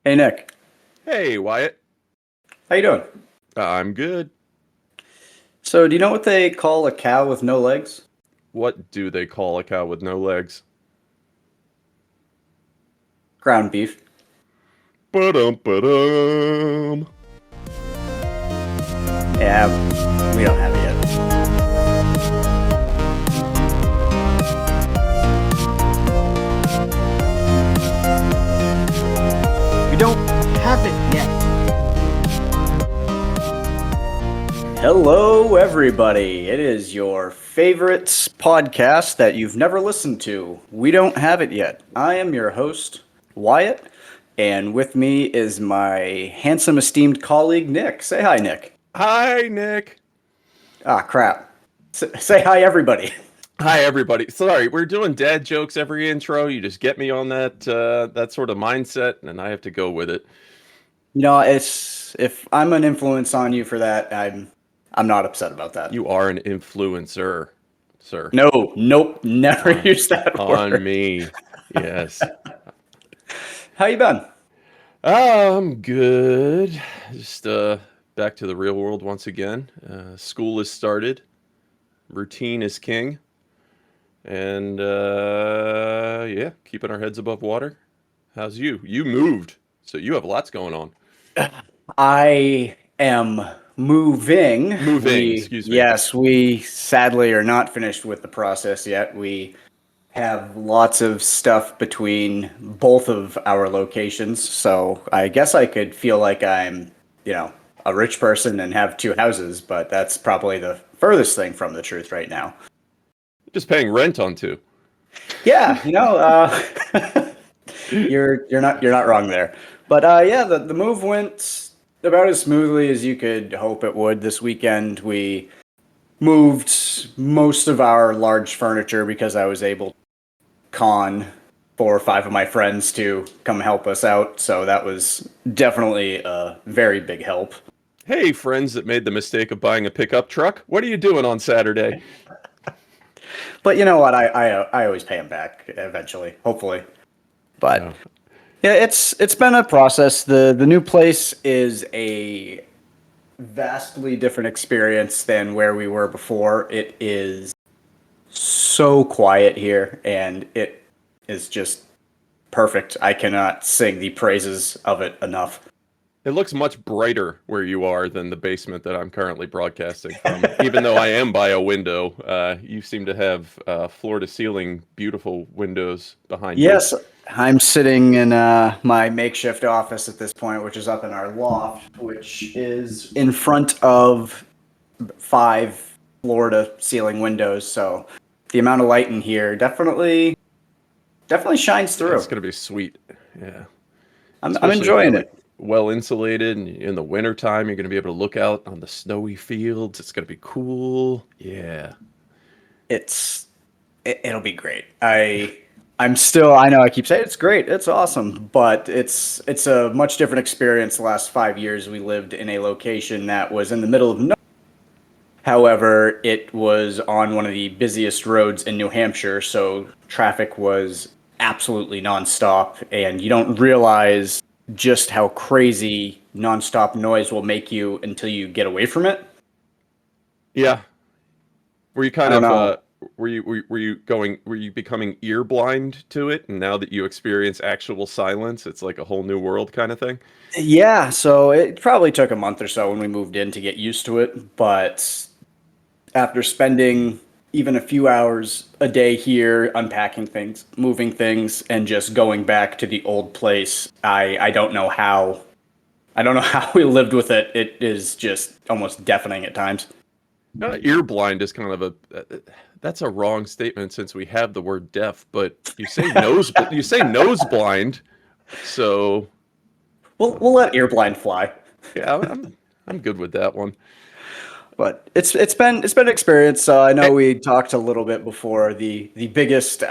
Hey Nick, Hey, Wyatt. how you doing? I'm good. So, do you know what they call a cow with no legs? What do they call a cow with no legs? Ground beef. Ba-dum, ba-dum. Yeah, we don't have it yet. We don't have it yet. Hello, everybody. It is your favorite podcast that you've never listened to. We don't have it yet. I am your host, Wyatt, and with me is my handsome, esteemed colleague, Nick. Say hi, Nick. Hi, Nick. Ah, crap. Say hi, everybody. Hi, everybody. Sorry, we're doing dad jokes every intro. You just get me on that sort of mindset, and I have to go with it. It's if I'm an influence on you for that, I'm not upset about that. You are an influencer, sir. No, nope, never On use that on word. me. Yes. How you been? I'm good. Just back to the real world once again. School has started. Routine is king. And yeah, keeping our heads above water. How's you? You moved, so you have lots going on. I am moving. Moving, We, excuse me. yes, we sadly are not finished with the process yet. We have lots of stuff between both of our locations, so I guess I could feel like I'm, a rich person and have two houses, but that's probably the furthest thing from the truth right now. Just paying rent on two. Yeah, you're not wrong there. But yeah, the move went about as smoothly as you could hope it would. This weekend we moved most of our large furniture because I was able to con 4 or 5 of my friends to come help us out. So that was definitely a very big help. Hey, friends that made the mistake of buying a pickup truck, what are you doing on Saturday? But you know what? I always pay them back eventually, hopefully. But Oh, yeah, it's been a process. The new place is a vastly different experience than where we were before. It is so quiet here, and it is just perfect. I cannot sing the praises of it enough. it looks much brighter where you are than the basement that I'm currently broadcasting from. Even though I am by a window, you seem to have floor to ceiling beautiful windows behind you. Yes, I'm sitting in my makeshift office at this point, which is up in our loft, which is in front of 5 floor-to-ceiling windows. So the amount of light in here definitely shines Yeah, it's through. gonna be sweet. Yeah. I'm Especially if you're enjoying like it. well insulated and in the wintertime you're going to be able to look out on the snowy fields. It's going to be cool. Yeah. It's it'll be great. I'm still, I know I keep saying it's great, it's awesome, but it's a much different experience. The last 5 years we lived in a location that was in the middle of no. However, it was on one of the busiest roads in New Hampshire, so traffic was absolutely nonstop, and you don't realize just how crazy nonstop noise will make you until you get away from it. Yeah. Were you I kind don't of know. were you becoming ear blind to it, and now that you experience actual silence, it's like a whole new world kind of thing? Yeah, so it probably took a month or so when we moved in to get used to it, but after spending even a few hours a day here unpacking things, moving things, and just going back to the old place, I don't know how how we lived with it. It is just almost deafening at times. Ear blind is kind of that's a wrong statement since we have the word deaf, but you say nose blind, so We'll let earblind fly. yeah, I'm good with that one. But it's been an experience. So I know we talked a little bit before. The biggest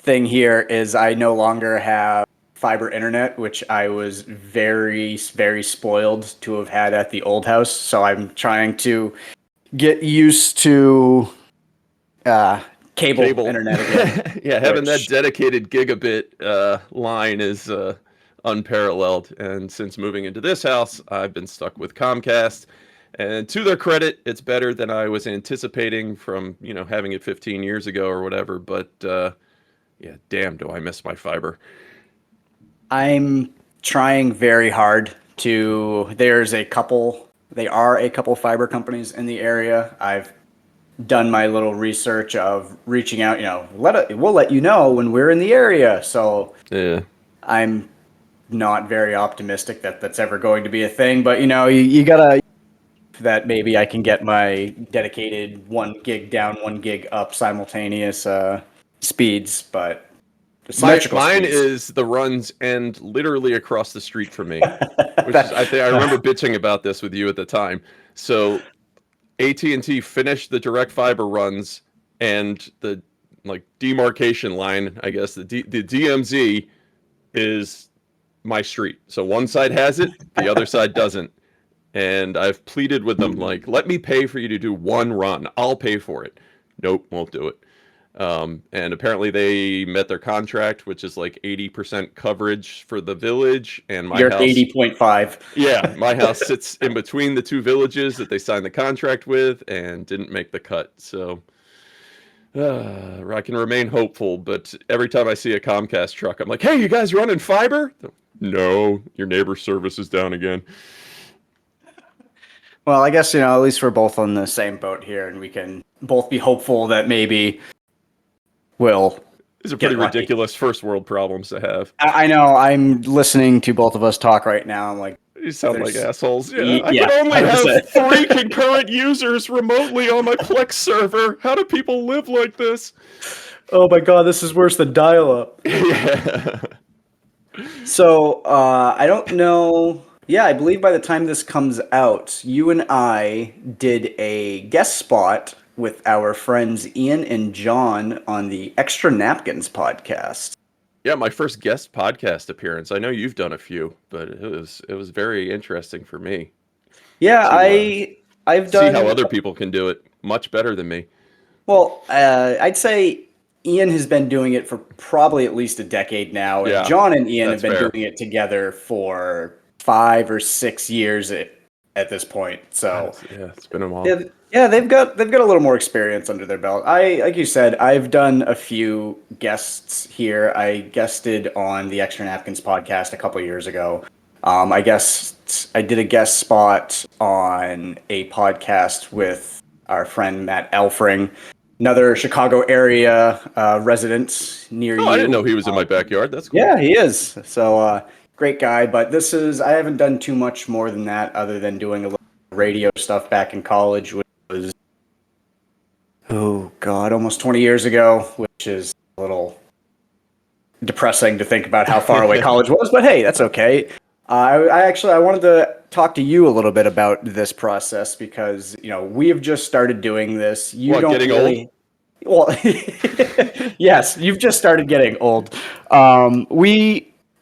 thing here is I no longer have fiber internet, which I was very spoiled to have had at the old house. So I'm trying to get used to uh, cable Cable. internet again, Yeah, having that which dedicated gigabit line is unparalleled. And since moving into this house, I've been stuck with Comcast. And to their credit, it's better than I was anticipating from, having it 15 years ago or whatever. But yeah, damn, do I miss my fiber. I'm trying very hard to. They are a couple fiber companies in the area. I've done my little research of reaching out. We'll let you know when we're in the area. So Yeah. I'm not very optimistic that that's ever going to be a thing. But you gotta that maybe I can get my dedicated 1 gig down, 1 gig up simultaneous speeds, but symmetrical Mine speeds. is the runs end literally across the street from me, which is I remember That- bitching about this with you at the time. So AT&T finished the direct fiber runs and the demarcation line, I guess the DMZ is my street. So one side has it, the other side doesn't. And I've pleaded with them let me pay for you to do one run. I'll pay for it. Nope, won't do it. And apparently they met their contract, which is 80% coverage for the village. And my You're house, 80.5. yeah, my house sits in between the two villages that they signed the contract with and didn't make the cut. So I can remain hopeful, but every time I see a Comcast truck, I'm like, hey, you guys running fiber? No, your neighbor's service is down again. Well, I guess, at least we're both on the same boat here, and we can both be hopeful that maybe we'll These are pretty get lucky. ridiculous first world problems to have. I know. I'm listening to both of us talk right now. I'm like, You sound like there's assholes. Yeah, I yeah, can only have 100%. 3 concurrent users remotely on my Plex server. How do people live like this? Oh my God, this is worse than dial-up. Yeah. So, I don't know. Yeah, I believe by the time this comes out, you and I did a guest spot with our friends Ian and John on the Extra Napkins podcast. Yeah, my first guest podcast appearance. I know you've done a few, but it was very interesting for me Yeah, to I've see how done other people can do it much better than me. well. I'd say Ian has been doing it for probably at least a decade now, and Yeah, John and Ian have that's been fair. doing it together for 5 or 6 years at this point. God, So. it's been a while. Yeah, they've got a little more experience under their belt. Like you said, I've done a few guests here. I guested on the Extra Napkins podcast a couple years ago. I did a guest spot on a podcast with our friend Matt Elfring, another Chicago area resident near Oh, I didn't you. know he was in my backyard. That's cool. Yeah, he is. So great guy. But I haven't done too much more than that, other than doing a little radio stuff back in college, which was, oh God, almost 20 years ago, which is a little depressing to think about how far away college was. But hey, that's okay. I wanted to talk to you a little bit about this process because we have just started doing this. You What, don't getting really. Well, yes, you've just started getting old.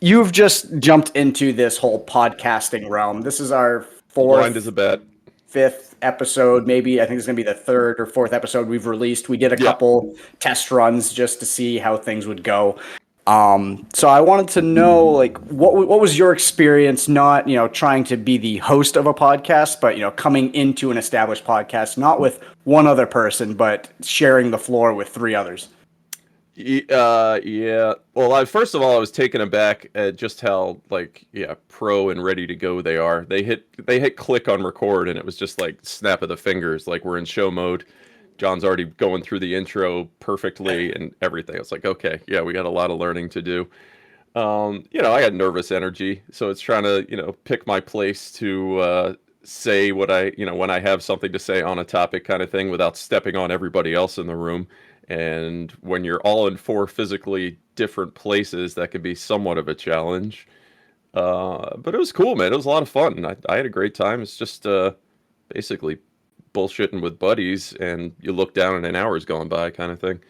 You've just jumped into this whole podcasting realm. This is our Blind as a fourth, bat. fifth episode. Maybe I think it's going to be the third or fourth episode we've released. We did a Yeah. couple test runs just to see how things would go. So I wanted to know, what was your experience? Not trying to be the host of a podcast, but coming into an established podcast, not with one other person, but sharing the floor with three others. Yeah. Well, first of all, I was taken aback at just how pro and ready to go they are. They hit click on record, and it was just like snap of the fingers, like we're in show mode. John's already going through the intro perfectly and everything. It's like, okay, yeah, we got a lot of learning to do. I got nervous energy, so it's trying to pick my place to say what when I have something to say on a topic, kind of thing, without stepping on everybody else in the room. And when you're all in four physically different places, that can be somewhat of a challenge. But it was cool, man. It was a lot of fun. I had a great time. It's just basically bullshitting with buddies, and you look down and an hour's gone by, kind of thing.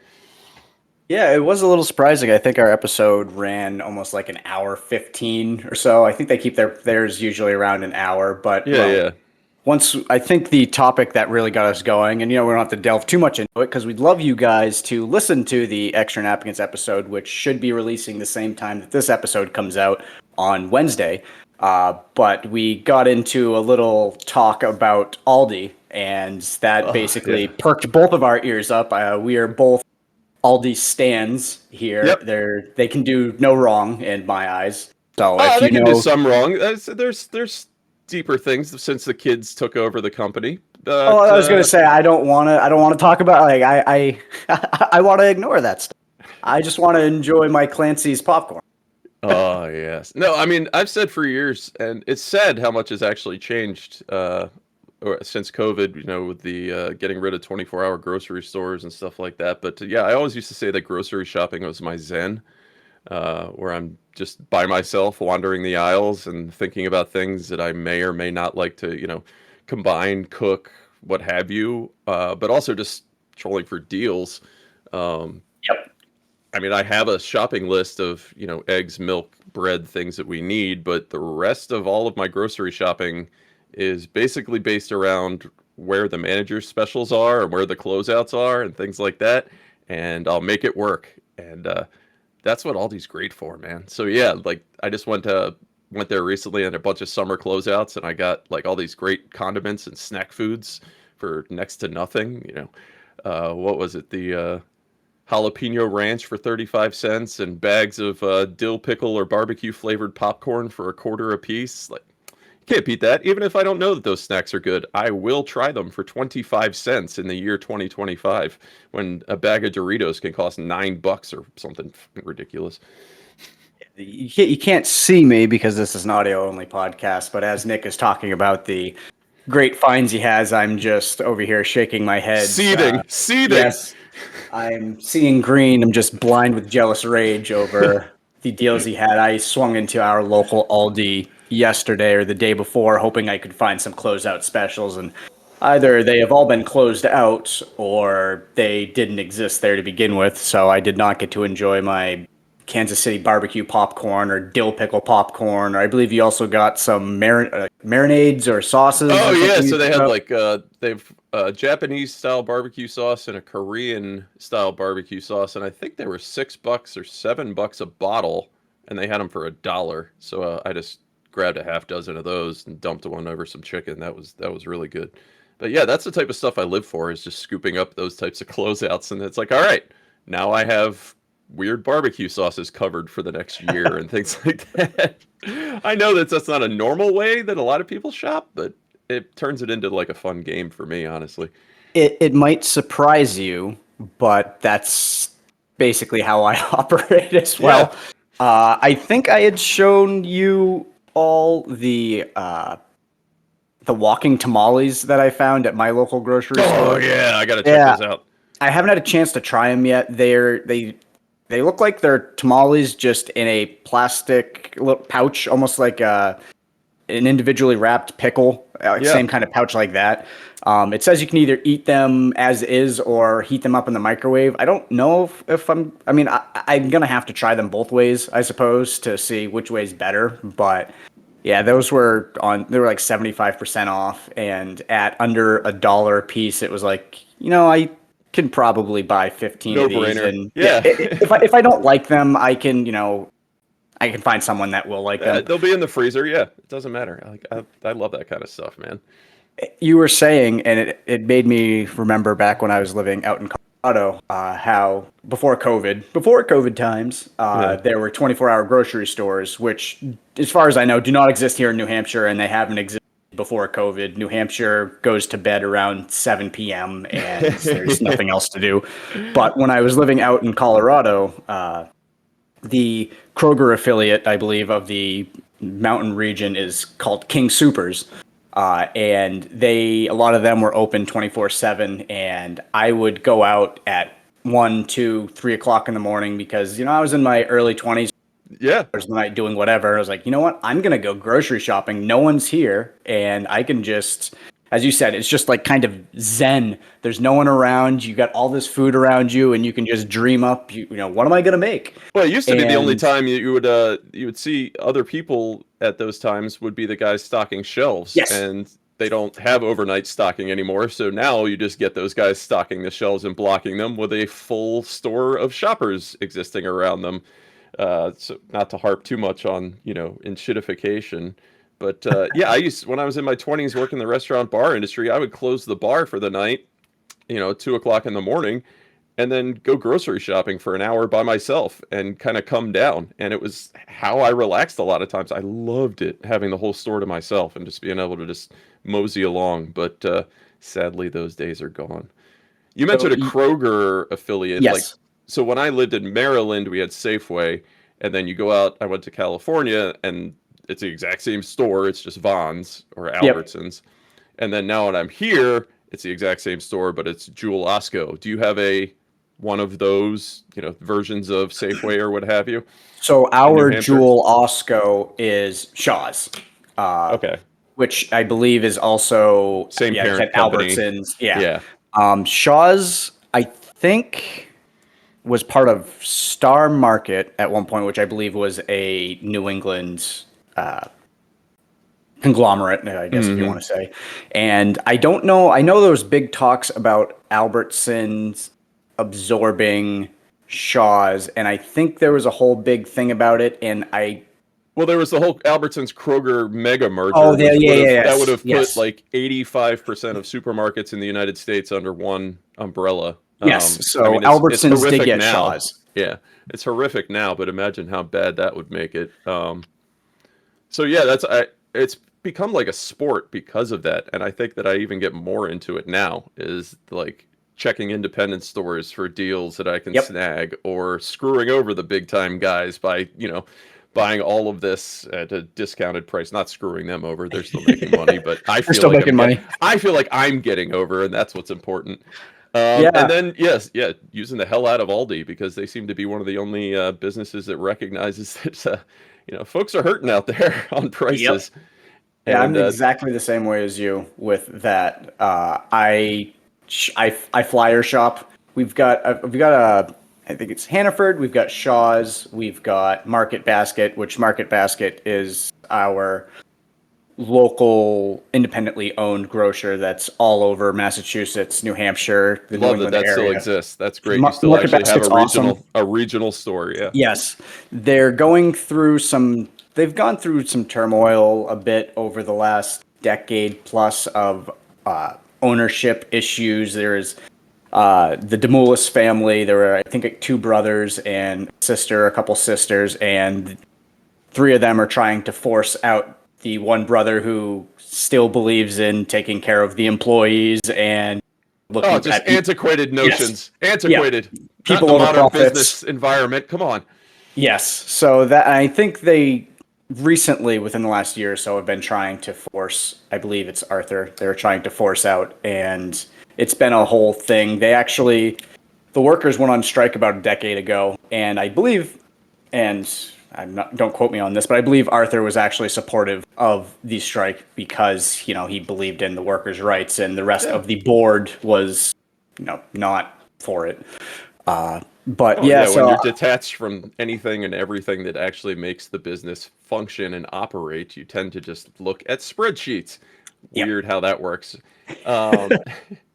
Yeah, it was a little surprising. I think our episode ran almost like an hour 15 or so. I think they keep theirs usually around an hour, but Yeah. once I think the topic that really got us going, and we don't have to delve too much into it because we'd love you guys to listen to the Extra Napkins episode, which should be releasing the same time that this episode comes out, on Wednesday, but we got into a little talk about Aldi, and that Oh, basically yeah. perked both of our ears up. We are both Aldi stands here. Yep. They can do no wrong in my eyes. So Oh, if they you can do know, some wrong. There's deeper things since the kids took over the company. oh, But I was gonna say I don't want to talk about like I want to ignore that stuff. I just want to enjoy my Clancy's popcorn. oh yes. No, I mean I've said for years, and it's sad how much has actually changed since COVID. You know, with the getting rid of 24-hour grocery stores and stuff like that. But yeah, I always used to say that grocery shopping was my zen, where I'm just by myself wandering the aisles and thinking about things that I may or may not like to, combine, cook, what have you. But also just trolling for deals. Um, Yep. I mean, I have a shopping list of, eggs, milk, bread, things that we need, but the rest of all of my grocery shopping is basically based around where the manager's specials are and where the closeouts are and things like that. And I'll make it work. And that's what Aldi's great for, man. So yeah, like I just went there recently and a bunch of summer closeouts, and I got like all these great condiments and snack foods for next to nothing. What was it? The jalapeno ranch for 35 cents and bags of dill pickle or barbecue flavored popcorn for a quarter a piece. Like, can't beat that. Even if I don't know that those snacks are good, I will try them for 25 cents in the year 2025 when a bag of Doritos can cost $9 or something ridiculous. You can't see me because this is an audio only podcast, but as Nick is talking about the great finds he has, I'm just over here shaking my head. Seething. Yes, I'm seeing green. I'm just blind with jealous rage over the deals he had. I swung into our local Aldi yesterday or the day before, hoping I could find some closeout specials, and either they have all been closed out or they didn't exist there to begin with. So I did not get to enjoy my Kansas City barbecue popcorn or dill pickle popcorn. Or I believe you also got some marinades or sauces Oh or yeah, something you so they picked had up. like they've Japanese style barbecue sauce and a Korean style barbecue sauce, and I think they were $6 or $7 a bottle, and they had them for $1. So I just grabbed a half dozen of those and dumped one over some chicken. That was really good. But yeah, that's the type of stuff I live for, is just scooping up those types of closeouts, and it's like, all right, now I have weird barbecue sauces covered for the next year and things like that. I know that that's not a normal way that a lot of people shop, but it turns it into like a fun game for me, honestly. It might surprise you, but that's basically how I operate as Yeah. well. I think I had shown you all the walking tamales that I found at my local grocery Oh store. yeah, I gotta check Yeah, those out. I haven't had a chance to try them yet. They look like they're tamales just in a plastic little pouch, almost like an individually wrapped pickle, like Yeah. same kind of pouch like that. It says you can either eat them as is or heat them up in the microwave. I don't know if I mean, I'm gonna have to try them both ways, I suppose, to see which way is better. But yeah, they were like 75% off, and at under $1 a piece, it was like, I can probably buy 15 of No these, brainer. and yeah, Yeah. if I don't like them, I can find someone that will like them. They'll be in the freezer. Yeah, it doesn't matter. I love that kind of stuff, man. You were saying, and it made me remember back when I was living out in Colorado, how before COVID times, Yeah. there were 24-hour grocery stores, which, as far as I know, do not exist here in New Hampshire, and they haven't existed before COVID. New Hampshire goes to bed around 7 p.m., and there's nothing else to do. But when I was living out in Colorado, the Kroger affiliate, I believe, of the mountain region is called King Supers. And a lot of them were open 24/7. And I would go out at 1, 2, 3 o'clock in the morning because, I was in my early 20s, Yeah. hours of the night doing whatever. I was like, you know what? I'm going to go grocery shopping. No one's here. And I can just, as you said, it's just like kind of zen. There's no one around. You got all this food around you, and you can just dream up, what am I going to make? Well, it used to be the only And time you would see other people at those times would be the guys stocking shelves, yes, and they don't have overnight stocking anymore. So now you just get those guys stocking the shelves and blocking them with a full store of shoppers existing around them. So not to harp too much on, enshittification. But yeah, when I was in my 20s working the restaurant bar industry, I would close the bar for the night, 2 o'clock in the morning, and then go grocery shopping for an hour by myself and kind of come down. And it was how I relaxed a lot of times. I loved it, having the whole store to myself and just being able to just mosey along. But sadly, those days are gone. You So mentioned a Kroger affiliate. Like, yes, so when I lived in Maryland, we had Safeway. And then you go out, I went to California, and it's the exact same store. It's just Vons or yep. Albertsons. And then now when I'm here, it's the exact same store, but it's Jewel Osco. Do you have one of those, versions of Safeway or what have you So in New our Hampshire? Jewel Osco is Shaw's, uh, Okay. which I believe is also, Same yeah, you said parent company. Albertsons. Yeah. Yeah. Shaw's, I think, was part of Star Market at one point, which I believe was a New England conglomerate, I guess if you Hmm. want to say. And I don't know. I know there was big talks about Albertsons absorbing Shaw's, and I think there was a whole big thing about it. And I, Well, there was the whole Albertsons Kroger mega merger, oh, there, which yeah, yeah, that would yes, have put yes, like 85% of supermarkets in the United States under one umbrella. yes. I So mean, it's Albertsons did horrific get now. Shaw's. Yeah, it's horrific now, but imagine how bad that would make it. So yeah, it's become like a sport because of that, and I think that I even get more into it now. Is like checking independent stores for deals that I can Yep. snag, or screwing over the big time guys by buying all of this at a discounted price. Not screwing them over; they're still making money, but They're still making money. I feel like I'm getting over, and that's what's important. And Yeah. then yes, yeah, using the hell out of Aldi because they seem to be one of the only businesses that recognizes that folks are hurting out there on Yep. prices. Yeah, I'm And exactly the same way as you with that. I flyer shop. We've got a I think it's Hannaford. We've got Shaw's. We've got Market Basket, which Market Basket is our local independently owned grocer that's all over Massachusetts, New Hampshire, the New love that England that still area. exists. That's great. You still Market actually have Basket's awesome. a regional store. Yeah. Yes, they're going through some. They've gone through some turmoil a bit over the last decade plus of ownership issues. There's the Demoulas family. There were, I think, like, two brothers and a couple sisters, and three of them are trying to force out the one brother who still believes in taking care of the employees and Oh, looking just at people. antiquated Yes, notions. yeah, Antiquated. Not in people a over modern profits. business environment. Come on. Yes. So that I think they recently, within the last year or so, have been trying to force, I believe it's Arthur, they were trying to force out, and it's been a whole thing. The workers went on strike about a decade ago, and I believe, and don't quote me on this, but I believe Arthur was actually supportive of the strike because, he believed in the workers' rights, and the rest Yeah. of the board was, not for it. But Oh yeah, yeah, when so you're detached from anything and everything that actually makes the business function and operate, you tend to just look at spreadsheets. yeah. Weird how that works. Um,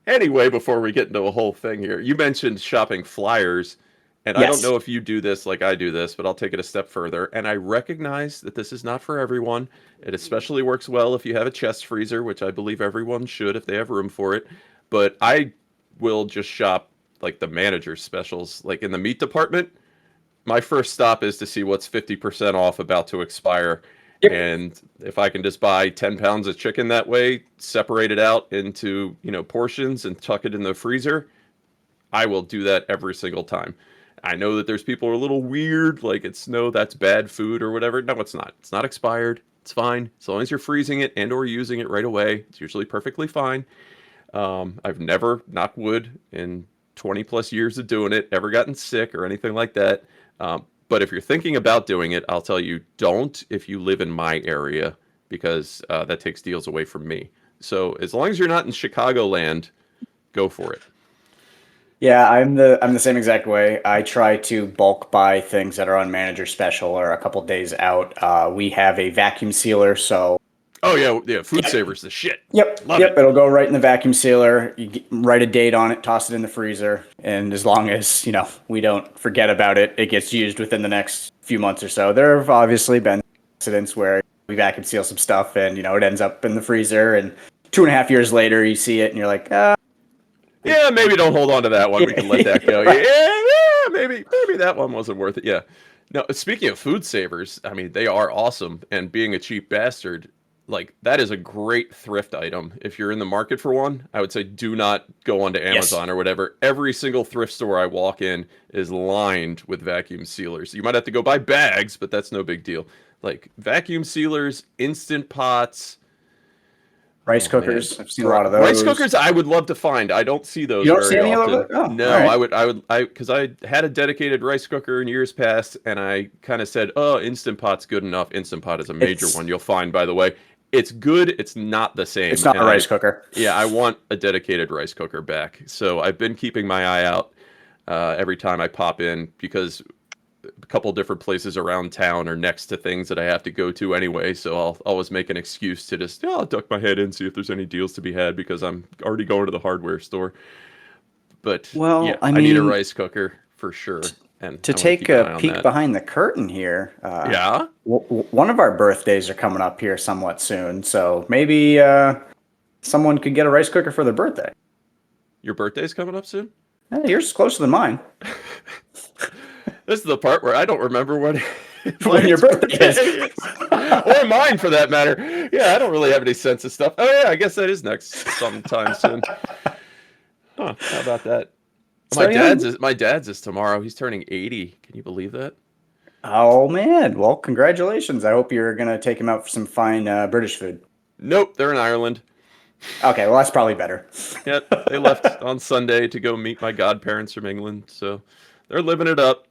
anyway, before we get into a whole thing here, you mentioned shopping flyers, and I don't Yes. know if you do this like I do this, but I'll take it a step further. And I recognize that this is not for everyone. It especially works well if you have a chest freezer, which I believe everyone should if they have room for it. But I will just shop like the manager specials, like in the meat department. My first stop is to see what's 50% off about to expire. Yep. And if I can just buy 10 pounds of chicken that way, separate it out into, portions and tuck it in the freezer, I will do that every single time. I know that there's people who are a little weird, like it's no, that's bad food or whatever. No, it's not. It's not expired. It's fine. As long as you're freezing it and or using it right away, it's usually perfectly fine. I've never, knock wood, in 20 plus years of doing it, ever gotten sick or anything like that. But if you're thinking about doing it, I'll tell you, don't if you live in my area because that takes deals away from me. So as long as you're not in Chicagoland, go for it. Yeah, I'm the same exact way. I try to bulk buy things that are on manager special or a couple days out. We have a vacuum sealer, so Oh yeah. Food savers, the shit. Yep, Love yep. it. It'll go right in the vacuum sealer. Write a date on it, toss it in the freezer, and as long as we don't forget about it, it gets used within the next few months or so. There have obviously been accidents where we vacuum seal some stuff, and it ends up in the freezer, and 2.5 years later, you see it, and you're like, Yeah, maybe don't hold on to that one. We can let that go. right. Yeah, maybe that one wasn't worth it. Yeah. No, speaking of food savers, I mean, they are awesome. And being a cheap bastard, like that is a great thrift item. If you're in the market for one, I would say do not go onto Yes. Amazon or whatever. Every single thrift store I walk in is lined with vacuum sealers. You might have to go buy bags, but that's no big deal. Like vacuum sealers, instant pots. Rice Oh man, cookers. I've seen a lot of rice those. cookers I would love to find. I don't see You those don't see very any of those? often. Oh, all No, right. because I had a dedicated rice cooker in years past, and I kind of said, "Oh, Instant Pot's good enough." Instant Pot is a major It's one you'll find, by the way. It's good. It's not the it's same, not a and rice cooker. yeah, I want a dedicated rice cooker back. So I've been keeping my eye out every time I pop in because a couple different places around town are next to things that I have to go to anyway, so I'll always make an excuse to just I'll duck my head in, see if there's any deals to be had because I'm already going to the hardware store. But yeah, Well, I I need a mean, rice cooker for sure, and to I want to take keep an a eye on peek that. behind the curtain here, Yeah, one of our birthdays are coming up here somewhat soon, so maybe someone could get a rice cooker for their birthday. your birthday's coming up soon. Yours is closer than mine. This is the part where I don't remember when When your Wyatt's birthday birthday is. is, or mine for that matter. Yeah, I don't really have any sense of stuff. Oh yeah, I guess that is next sometime soon. Huh? How about that? So yeah. My dad's is tomorrow. He's turning 80. Can you believe that? Oh man. Well, congratulations. I hope you're gonna take him out for some fine British food. Nope, they're in Ireland. Okay, well that's probably better. Yep, they left on Sunday to go meet my godparents from England, so they're living it up,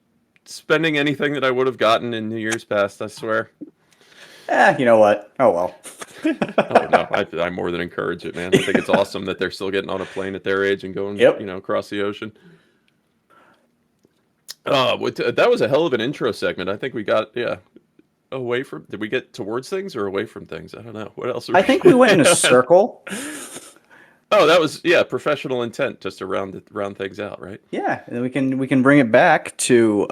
spending anything that I would have gotten in years past, I swear. You know what? Oh well. Oh no, I more than encourage it, man. I think it's awesome that they're still getting on a plane at their age and going, Yep. across the ocean. That was a hell of an intro segment. I think we got, yeah, away from. Did we get towards things or away from things? I don't know. What else? Are I think we went in a circle. Oh, that was yeah, professional intent, just to round things out, right? Yeah, and then we can bring it back to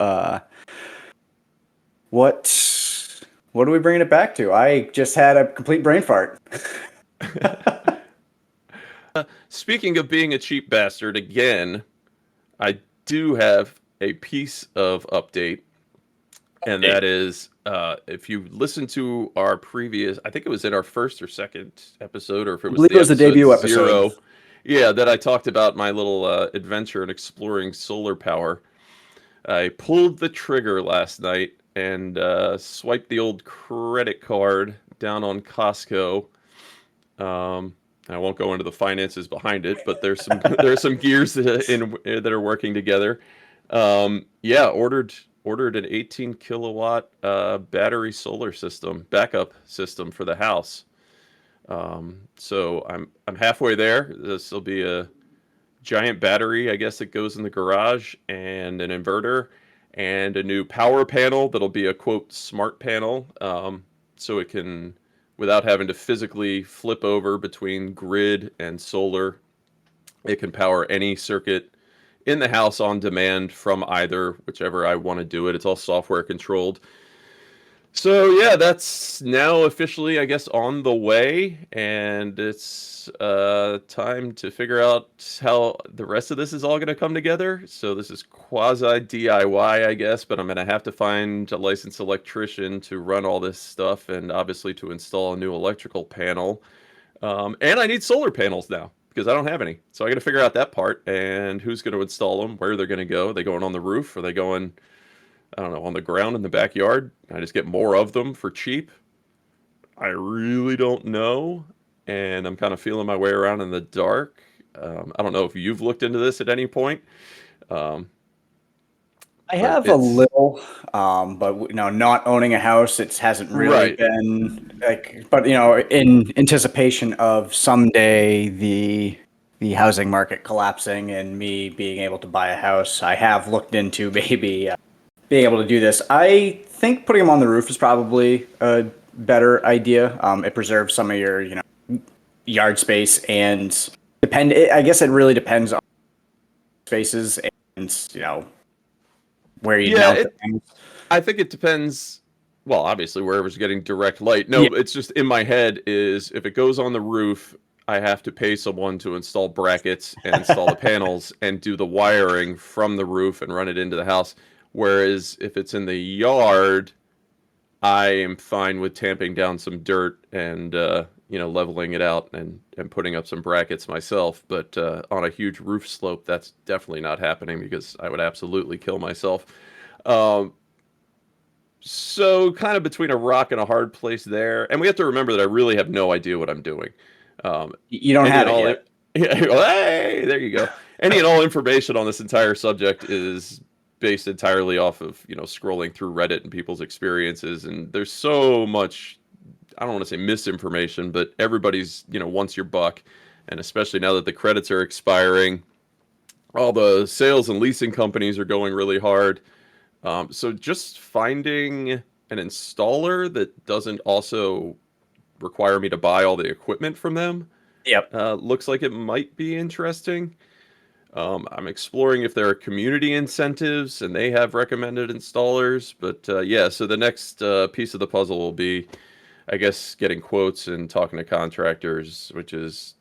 what are we bringing it back to? I just had a complete brain fart. Speaking of being a cheap bastard again, I do have a piece of update, and that is if you listen to our previous, I think it was in our first or second episode, or if it I was believe the it was the episode debut episode. zero, yeah, that I talked about my little adventure in exploring solar power. I pulled the trigger last night and swiped the old credit card down on Costco. I won't go into the finances behind it, but there's some gears that are working together. Yeah, ordered an 18 kilowatt battery solar system backup system for the house. So I'm halfway there. This will be a giant battery, I guess, that goes in the garage, and an inverter, and a new power panel that'll be a quote smart panel, so it can, without having to physically flip over between grid and solar, it can power any circuit in the house on demand from either, whichever I want to do it. It's all software controlled. So yeah, that's now officially, I guess, on the way, and it's time to figure out how the rest of this is all going to come together. So this is quasi DIY, I guess, but I'm going to have to find a licensed electrician to run all this stuff, and obviously to install a new electrical panel. And I need solar panels now because I don't have any. So I got to figure out that part and who's going to install them, where they're going to go. Are they going on the roof? Are they going, I don't know, on the ground in the backyard? I just get more of them for cheap. I really don't know, and I'm kind of feeling my way around in the dark. I don't know if you've looked into this at any point, um, I but have a it's little, but not owning a house, it hasn't really right. been like. But in anticipation of someday the housing market collapsing and me being able to buy a house, I have looked into maybe being able to do this. I think putting them on the roof is probably better idea. It preserves some of your, yard space and I guess it really depends on spaces and, where you'd Yeah, mount the things. I think it depends. Well, obviously, wherever's getting direct light. Yeah. No, it's just in my head is if it goes on the roof, I have to pay someone to install brackets and install the panels and do the wiring from the roof and run it into the house. Whereas if it's in the yard, I am fine with tamping down some dirt and leveling it out and putting up some brackets myself. But on a huge roof slope, that's definitely not happening because I would absolutely kill myself. Um, so kind of between a rock and a hard place there, and we have to remember that I really have no idea what I'm doing. You don't Any have and it all, yet. hey, there you go. Any and all information on this entire subject is based entirely off of scrolling through Reddit and people's experiences, and there's so much. I don't want to say misinformation, but everybody's wants your buck, and especially now that the credits are expiring, all the sales and leasing companies are going really hard. So just finding an installer that doesn't also require me to buy all the equipment from them Yep. looks like it might be interesting. I'm exploring if there are community incentives and they have recommended installers. But yeah, so the next piece of the puzzle will be, I guess, getting quotes and talking to contractors, which is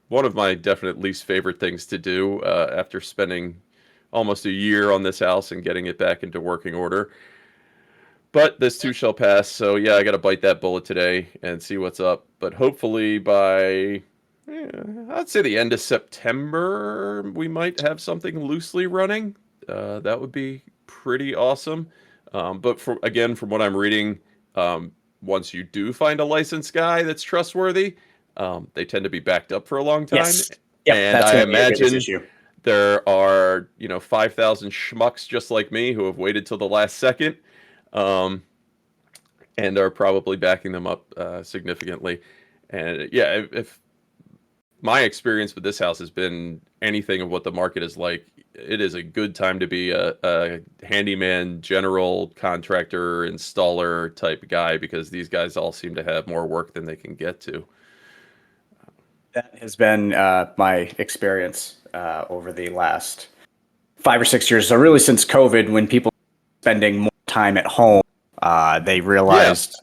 one of my definite least favorite things to do after spending almost a year on this house and getting it back into working order. But this too shall pass. So yeah, I got to bite that bullet today and see what's up. But hopefully by, I'd say the end of September, we might have something loosely running. That would be pretty awesome. But from what I'm reading, once you do find a licensed guy that's trustworthy, they tend to be backed up for a long time. Yes. Yep. And That's I going to be your biggest imagine issue. there are 5,000 schmucks just like me who have waited till the last second, um, and are probably backing them up significantly. And yeah, if my experience with this house has been anything of what the market is like, it is a good time to be a handyman, general contractor, installer type guy because these guys all seem to have more work than they can get to. That has been my experience over the last 5 or 6 years. So really, since COVID, when people are spending more time at home, they Yeah. realized,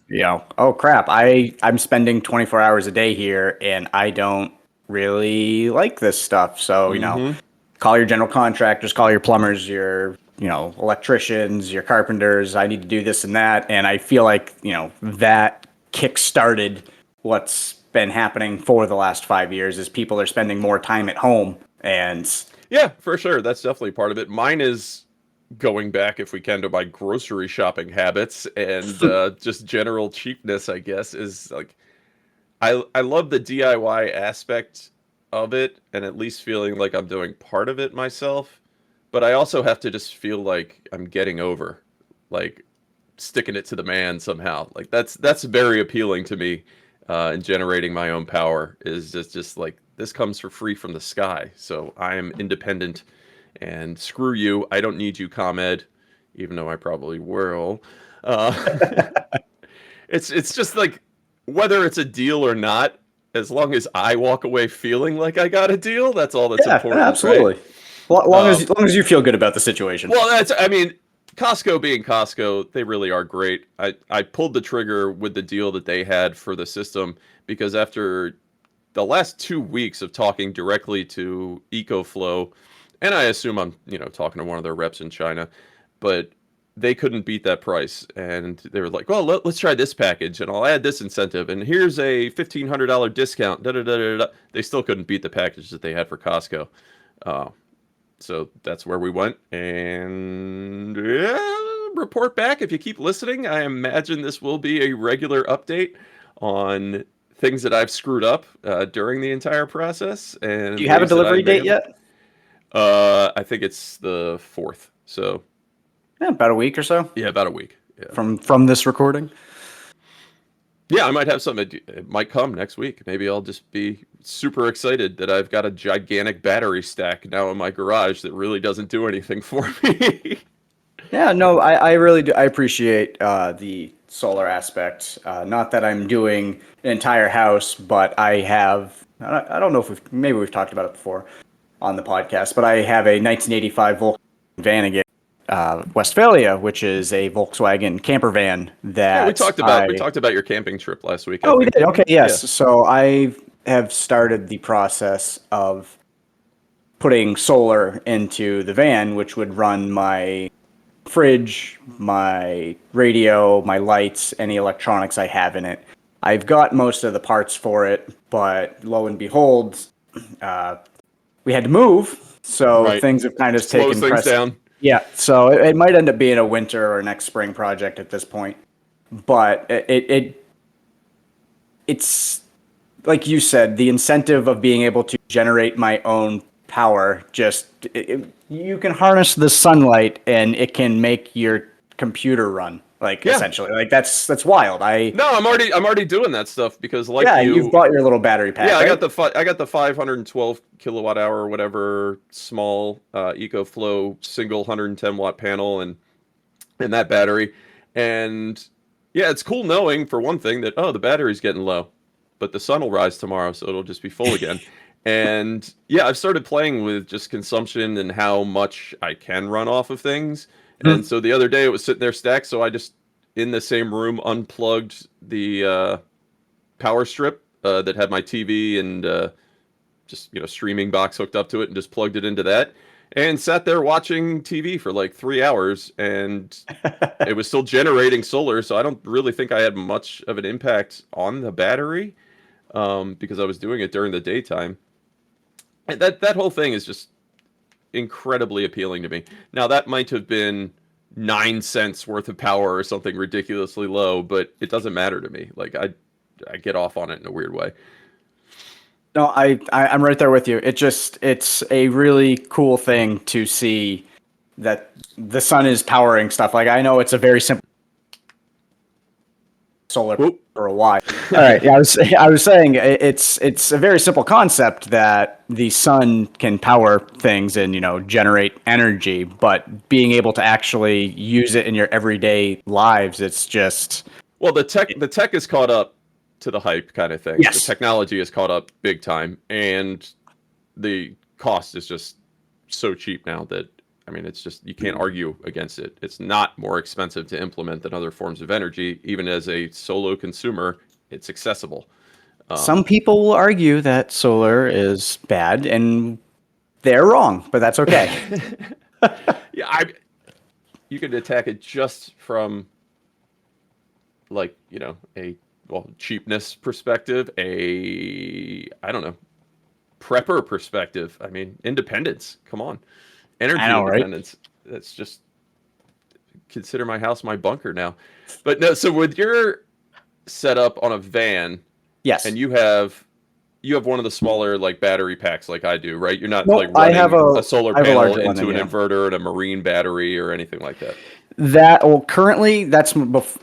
oh crap, I'm spending 24 hours a day here, and I don't really like this stuff. So Mm-hmm. call your general contractors, call your plumbers, your electricians, your carpenters. I need to do this and that, and I feel like that kick started what's been happening for the last 5 years is people are spending more time at home and Yeah, for sure. That's definitely part of it. Mine is going back, if we can, to my grocery shopping habits and just general cheapness, I guess, is like I love the DIY aspect of it and at least feeling like I'm doing part of it myself. But I also have to just feel like I'm getting over, like sticking it to the man somehow. Like that's very appealing to me, and generating my own power is just like this comes for free from the sky. So I am independent, and screw you. I don't need you, ComEd, even though I probably will. Uh, it's just like whether it's a deal or not. As long as I walk away feeling like I got a deal, that's all that's yeah, important, right? absolutely. Long Um, as long as you feel good about the situation. Well, I mean, Costco being Costco, they really are great. I pulled the trigger with the deal that they had for the system because after the last 2 weeks of talking directly to EcoFlow, and I assume I'm, talking to one of their reps in China, but they couldn't beat that price. And they were like, well, let's try this package and I'll add this incentive. And here's a $1,500 discount. Da, da, da, da, da. They still couldn't beat the package that they had for Costco. Uh, so that's where we went. And yeah, report back if you keep listening. I imagine this will be a regular update on things that I've screwed up during the entire process Do and you have a ways that I delivery may date have. yet? I think it's the 4th. So Yeah, about a week or so yeah, about a week. Yeah. from this recording. Yeah, I might have something. It might come next week. Maybe I'll just be super excited that I've got a gigantic battery stack now in my garage that really doesn't do anything for me. Yeah, no, I really do. I appreciate the solar aspect. Not that I'm doing an entire house, but I have. I don't know if maybe we've talked about it before on the podcast, but I have a 1985 Volkswagen Vannegut Westphalia, which is a Volkswagen camper van Yeah, we that talked about your camping trip last week, I Oh, we think, did. didn't we? Okay, yes. Yeah. So I have started the process of putting solar into the van, which would run my fridge, my radio, my lights, any electronics I have in it. I've got most of the parts for it, but lo and behold, we had to move, so Right. things have kind of Slows taken things precedence. down. Yeah, so it might end up being a winter or next spring project at this point, but it's like you said, the incentive of being able to generate my own power you can harness the sunlight and it can make your computer run, like, Yeah. essentially. Like, that's wild. No, I'm already doing that stuff because like Yeah, you've you, bought your little battery yeah, pack, right? I got the 512 kilowatt hour or whatever small EcoFlow single 110-watt panel and that battery. And yeah, it's cool knowing for one thing that the battery's getting low, but the sun will rise tomorrow, so it'll just be full again. And yeah, I've started playing with just consumption and how much I can run off of things. And Mhm. so the other day it was sitting there stacked, so I just in the same room unplugged the power strip that had my TV and just streaming box hooked up to it, and just plugged it into that, and sat there watching TV for like 3 hours, and it was still generating solar. So I don't really think I had much of an impact on the battery because I was doing it during the daytime. And that whole thing is just incredibly appealing to me. Now that might have been 9 cents worth of power or something ridiculously low, but it doesn't matter to me. Like I get off on it in a weird way. No, I'm right there with you. It's a really cool thing to see that the sun is powering stuff. Like, I know it's a very simple solar Whoop. for a while. All right, yeah, I was saying it's a very simple concept that the sun can power things and generate energy, but being able to actually use it in your everyday lives, it's just Well, the tech is caught up to the hype kind of thing. The yes. technology is caught up big time, and the cost is just so cheap now that I mean, it's just you can't argue against it. It's not more expensive to implement than other forms of energy. Even as a solo consumer, it's accessible. Some people will argue that solar is bad, and they're wrong, but that's okay. Yeah, you could attack it just from like a cheapness perspective, I don't know, prepper perspective. I mean, independence. Come on, I energy know, right? independence. That's just consider my house my bunker now. But no, so with your setup on a van, Yes. and you have one of the smaller like battery packs like I do, right? You're not No, like running a solar I have a panel larger one into than an you. inverter and a marine battery or anything like that. Currently,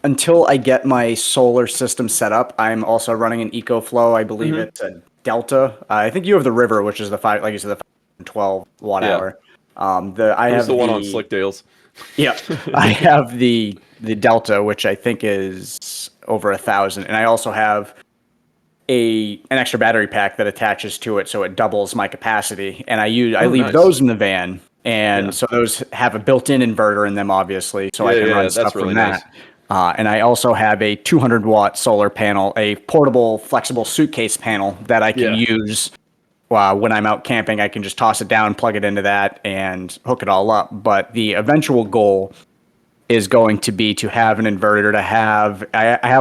until I get my solar system set up. I'm also running an EcoFlow. I believe Mm-hmm. it's a Delta. I think you have the River, which is the five, like you said, the 12 watt Yeah, hour. I it was the have one on Slickdale's. yeah, I have the Delta, which I think is over 1,000, and I also have an extra battery pack that attaches to it, so it doubles my capacity. And I Oh, leave nice. those in the van, and Yeah, so those have a built-in inverter in them, obviously, so I yeah, can yeah. run That's stuff from really nice. that. And I also have a 200-watt solar panel, a portable, flexible suitcase panel that I can Yeah. use when I'm out camping. I can just toss it down, plug it into that, and hook it all up. But the eventual goal is going to be to have an inverter I have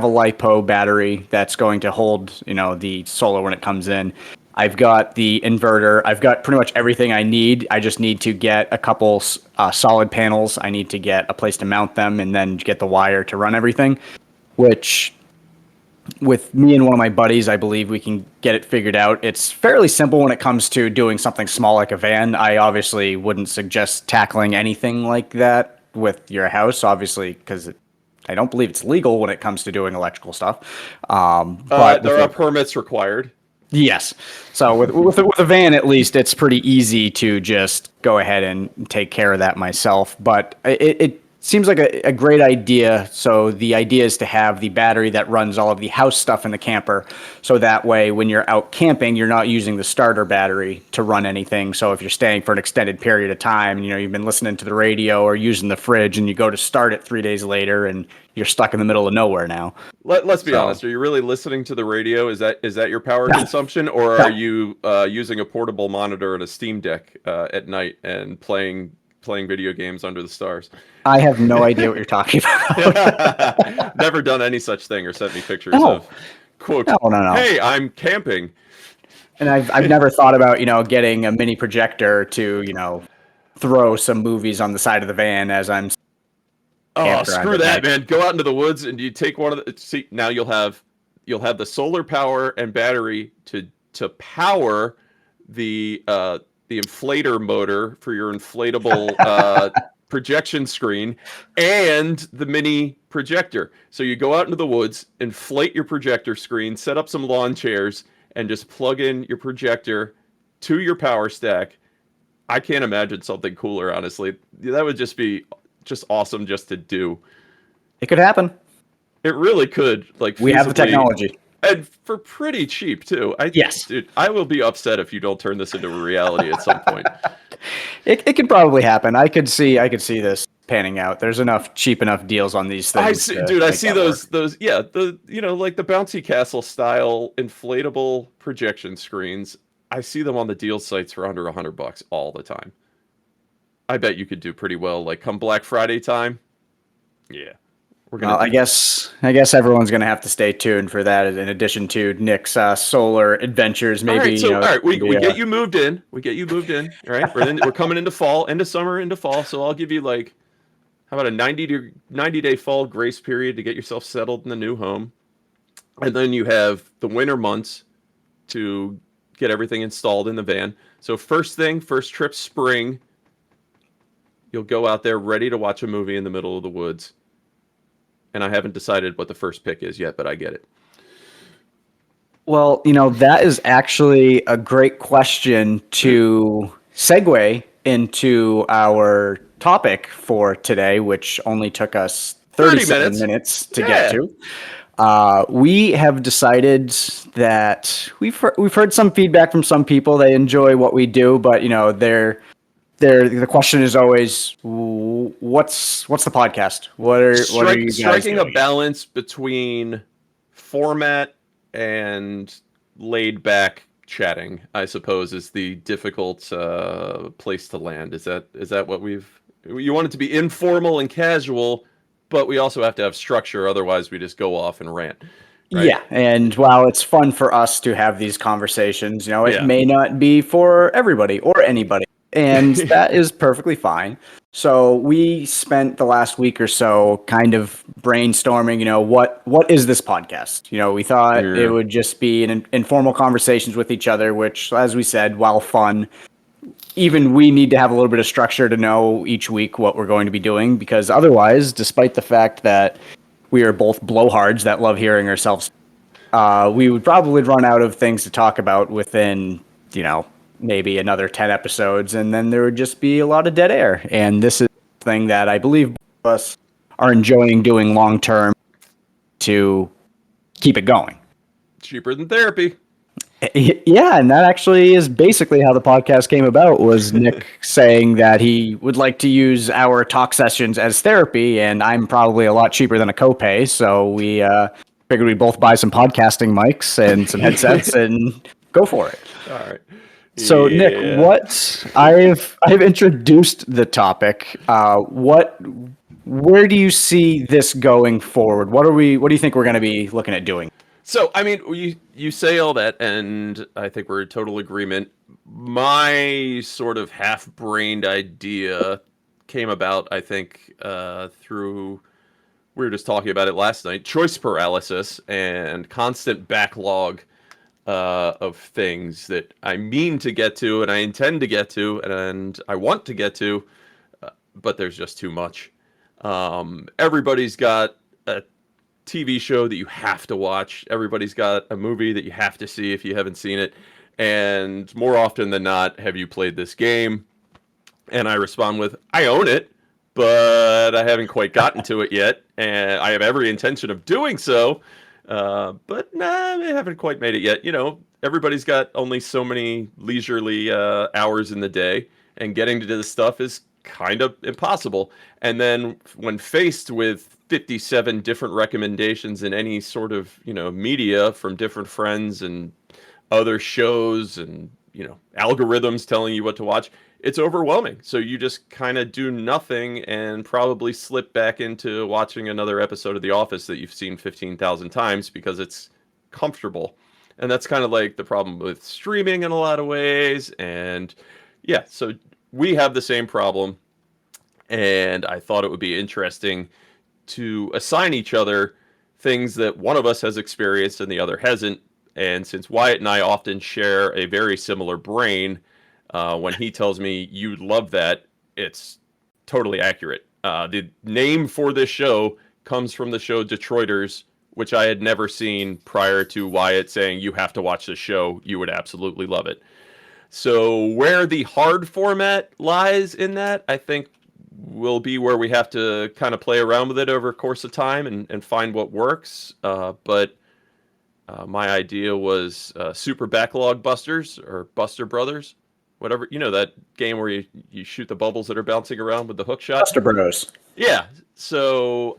a lipo battery that's going to hold the solar when it comes in. I've got the inverter. I've got pretty much everything I need. I just need to get a couple solid panels. I need to get a place to mount them and then get the wire to run everything, which with me and one of my buddies, I believe we can get it figured out. It's fairly simple when it comes to doing something small like a van. I obviously wouldn't suggest tackling anything like that with your house, obviously, because I don't believe it's legal when it comes to doing electrical stuff. But with There are a permits required. Yes. So with a van, at least, it's pretty easy to just go ahead and take care of that myself. But seems like a great idea. So the idea is to have the battery that runs all of the house stuff in the camper. So that way, when you're out camping, you're not using the starter battery to run anything. So if you're staying for an extended period of time, you've been listening to the radio or using the fridge and you go to start it 3 days later and you're stuck in the middle of nowhere now. Let's be So honest. Are you really listening to the radio? Is that your power consumption, or are no, you using a portable monitor and a Steam Deck at night and playing video games under the stars? I have no idea what you're talking about. Never done any such thing or sent me pictures No, of, quote, no. "Hey, I'm camping." And I've never thought about, getting a mini projector to, throw some movies on the side of the van as I'm Oh, campground screw at that, night. man. Go out into the woods and you take one of the see now you'll have the solar power and battery to power the inflator motor for your inflatable projection screen and the mini projector. So you go out into the woods, inflate your projector screen, set up some lawn chairs, and just plug in your projector to your power stack. I can't imagine something cooler, honestly. That would just be just awesome just to do. It could happen. It really could, like, We have the feasibly, technology. and for pretty cheap too. Yes. Dude, I will be upset if you don't turn this into a reality at some point. It could probably happen. I could see this panning out. There's enough cheap enough deals on these I things see, to dude. I make see that work. those yeah, the like the bouncy castle style inflatable projection screens. I see them on the deal sites for under $100 all the time. I bet you could do pretty well. Like come Black Friday time, yeah, we're gonna Well, I do that. guess everyone's gonna have to stay tuned for that. In addition to Nick's solar adventures, All maybe right, so all right, we the, get you moved in. We get you moved in. All right, we're coming into fall, into summer, into fall. So I'll give you like, how about a 90-day fall grace period to get yourself settled in the new home, and then you have the winter months to get everything installed in the van. So first trip spring, you'll go out there ready to watch a movie in the middle of the woods. And I haven't decided what the first pick is yet, but I get it. Well, that is actually a great question to segue into our topic for today, which only took us 30 37 minutes. minutes to get Yeah. to. We have decided that we've heard some feedback from some people. They enjoy what we do, but the question is always, what's the podcast? What are you guys Striking a doing? balance between format and laid back chatting, I suppose, is the difficult place to land. Is that what you want it to be informal and casual, but we also have to have structure, otherwise we just go off and rant, right? Yeah, and while it's fun for us to have these conversations, it Yeah. may not be for everybody or anybody, and that is perfectly fine. So we spent the last week or so kind of brainstorming, what is this podcast? We thought it Yeah. would just be an informal conversations with each other, which, as we said, while fun, even we need to have a little bit of structure to know each week what we're going to be doing, because otherwise, despite the fact that we are both blowhards that love hearing ourselves, we would probably run out of things to talk about within, maybe another 10 episodes, and then there would just be a lot of dead air. And this is something that I believe both of us are enjoying doing long term to keep it going. Cheaper than therapy. Yeah, and that actually is basically how the podcast came about, was Nick saying that he would like to use our talk sessions as therapy, and I'm probably a lot cheaper than a copay, so we figured we'd both buy some podcasting mics and some headsets and go for it. All right. So Nick, Yeah. I've introduced the topic. Where do you see this going forward? What do you think we're going to be looking at doing? So, I mean, you say all that, and I think we're in total agreement. My sort of half-brained idea came about, I think, through, we were just talking about it last night, choice paralysis and constant backlog of things that I mean to get to, and I intend to get to, and I want to get to, but there's just too much. Everybody's got a TV show that you have to watch. Everybody's got a movie that you have to see if you haven't seen it. And more often than not, have you played this game? And I respond with, I own it, but I haven't quite gotten to it yet, and I have every intention of doing so. But nah, I haven't quite made it yet. You know, everybody's got only so many leisurely hours in the day, and getting to this stuff is kind of impossible. And then when faced with 57 different recommendations in any sort of, media from different friends and other shows and, algorithms telling you what to watch, it's overwhelming. So you just kind of do nothing and probably slip back into watching another episode of The Office that you've seen 15,000 times because it's comfortable. And that's kind of like the problem with streaming in a lot of ways. And yeah, so we have the same problem. And I thought it would be interesting to assign each other things that one of us has experienced and the other hasn't. And since Wyatt and I often share a very similar brain, when he tells me you'd love that, it's totally accurate. The name for this show comes from the show Detroiters, which I had never seen prior to Wyatt saying you have to watch this show. You would absolutely love it. So where the hard format lies in that, I think will be where we have to kind of play around with it over a course of time and find what works. But my idea was Super Backlog Busters or Buster Brothers, whatever. You know that game where you shoot the bubbles that are bouncing around with the hook shot? Buster Bros. Yeah. So,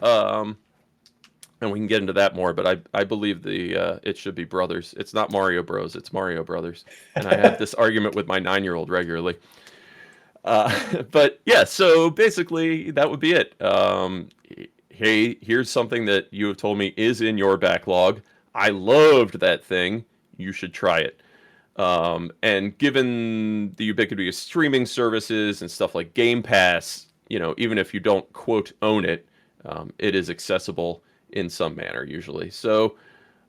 and we can get into that more, but I believe it should be Brothers. It's not Mario Bros. It's Mario Brothers. And I have this argument with my 9-year-old regularly. But yeah, so basically that would be it. Hey, here's something that you have told me is in your backlog. I loved that thing. You should try it. And given the ubiquity of streaming services and stuff like Game Pass, even if you don't quote own it, it is accessible in some manner usually. So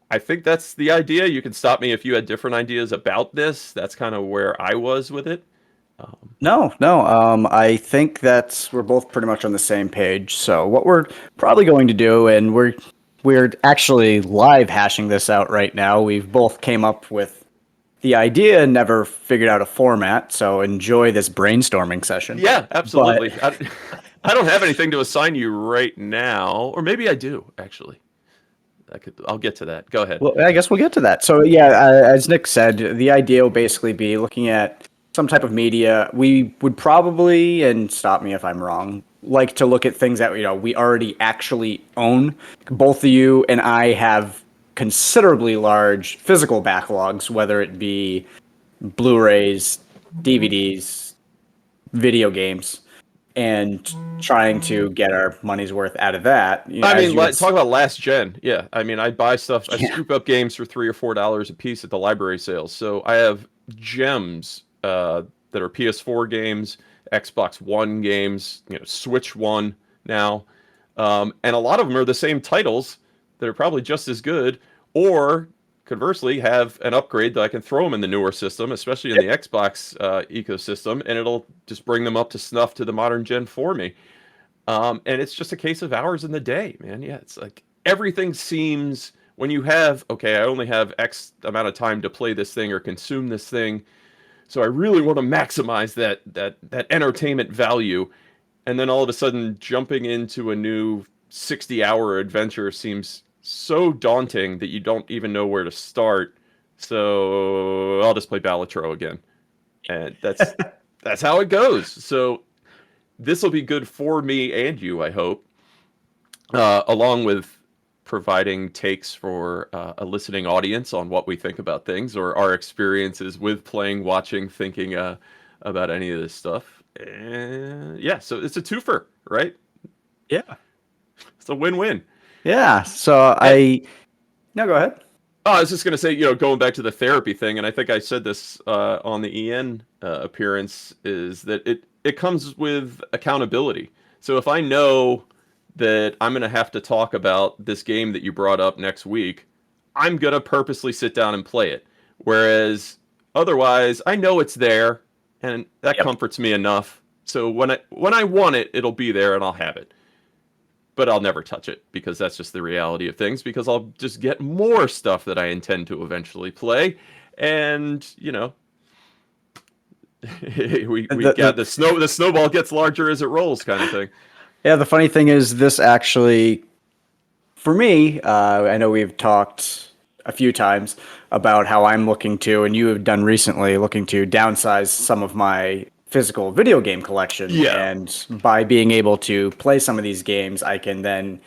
I think that's the idea. You can stop me if you had different ideas about this. That's kind of where I was with it. No, no. I think we're both pretty much on the same page. So what we're probably going to do, and we're actually live hashing this out right now. We've both came up with the idea and never figured out a format. So enjoy this brainstorming session. Yeah, absolutely. I don't have anything to assign you right now, or maybe I do actually. I'll get to that. Go ahead. Well, I guess we'll get to that. So yeah, as Nick said, the idea will basically be looking at some type of media. We would probably, and stop me if I'm wrong, like to look at things that we already actually own. Both of you and I have considerably large physical backlogs, whether it be Blu-rays, DVDs, video games, and trying to get our money's worth out of that. Talk about last gen. Yeah, I mean, I buy stuff. I scoop up games for $3 or $4 a piece at the library sales. So I have gems that are PS4 games, Xbox One games, Switch One now, and a lot of them are the same titles that are probably just as good, or conversely have an upgrade that I can throw them in the newer system, especially in the Xbox ecosystem, and it'll just bring them up to snuff to the modern gen for me. And it's just a case of hours in the day, man. Yeah, it's like everything seems, when you have, okay, I only have X amount of time to play this thing or consume this thing, so I really want to maximize that entertainment value. And then all of a sudden jumping into a new 60-hour adventure seems so daunting that you don't even know where to start. So I'll just play Balatro again. And that's how it goes. So this will be good for me and you, I hope, along with providing takes for a listening audience on what we think about things or our experiences with playing, watching, thinking about any of this stuff. And yeah, so it's a twofer, right? Yeah. It's a win-win. Yeah. So no, go ahead. Oh, I was just going to say, going back to the therapy thing, and I think I said this on the EN appearance, is that it comes with accountability. So if I know that I'm going to have to talk about this game that you brought up next week, I'm going to purposely sit down and play it. Whereas otherwise, I know it's there, and that comforts me enough. So when I want it, it'll be there and I'll have it. But I'll never touch it because that's just the reality of things, because I'll just get more stuff that I intend to eventually play. And, we got the snowball gets larger as it rolls kind of thing. Yeah, the funny thing is, this actually, for me, I know we've talked a few times about how I'm looking to, and you have done recently, looking to downsize some of my physical video game collection. Yeah. And by being able to play some of these games, I can then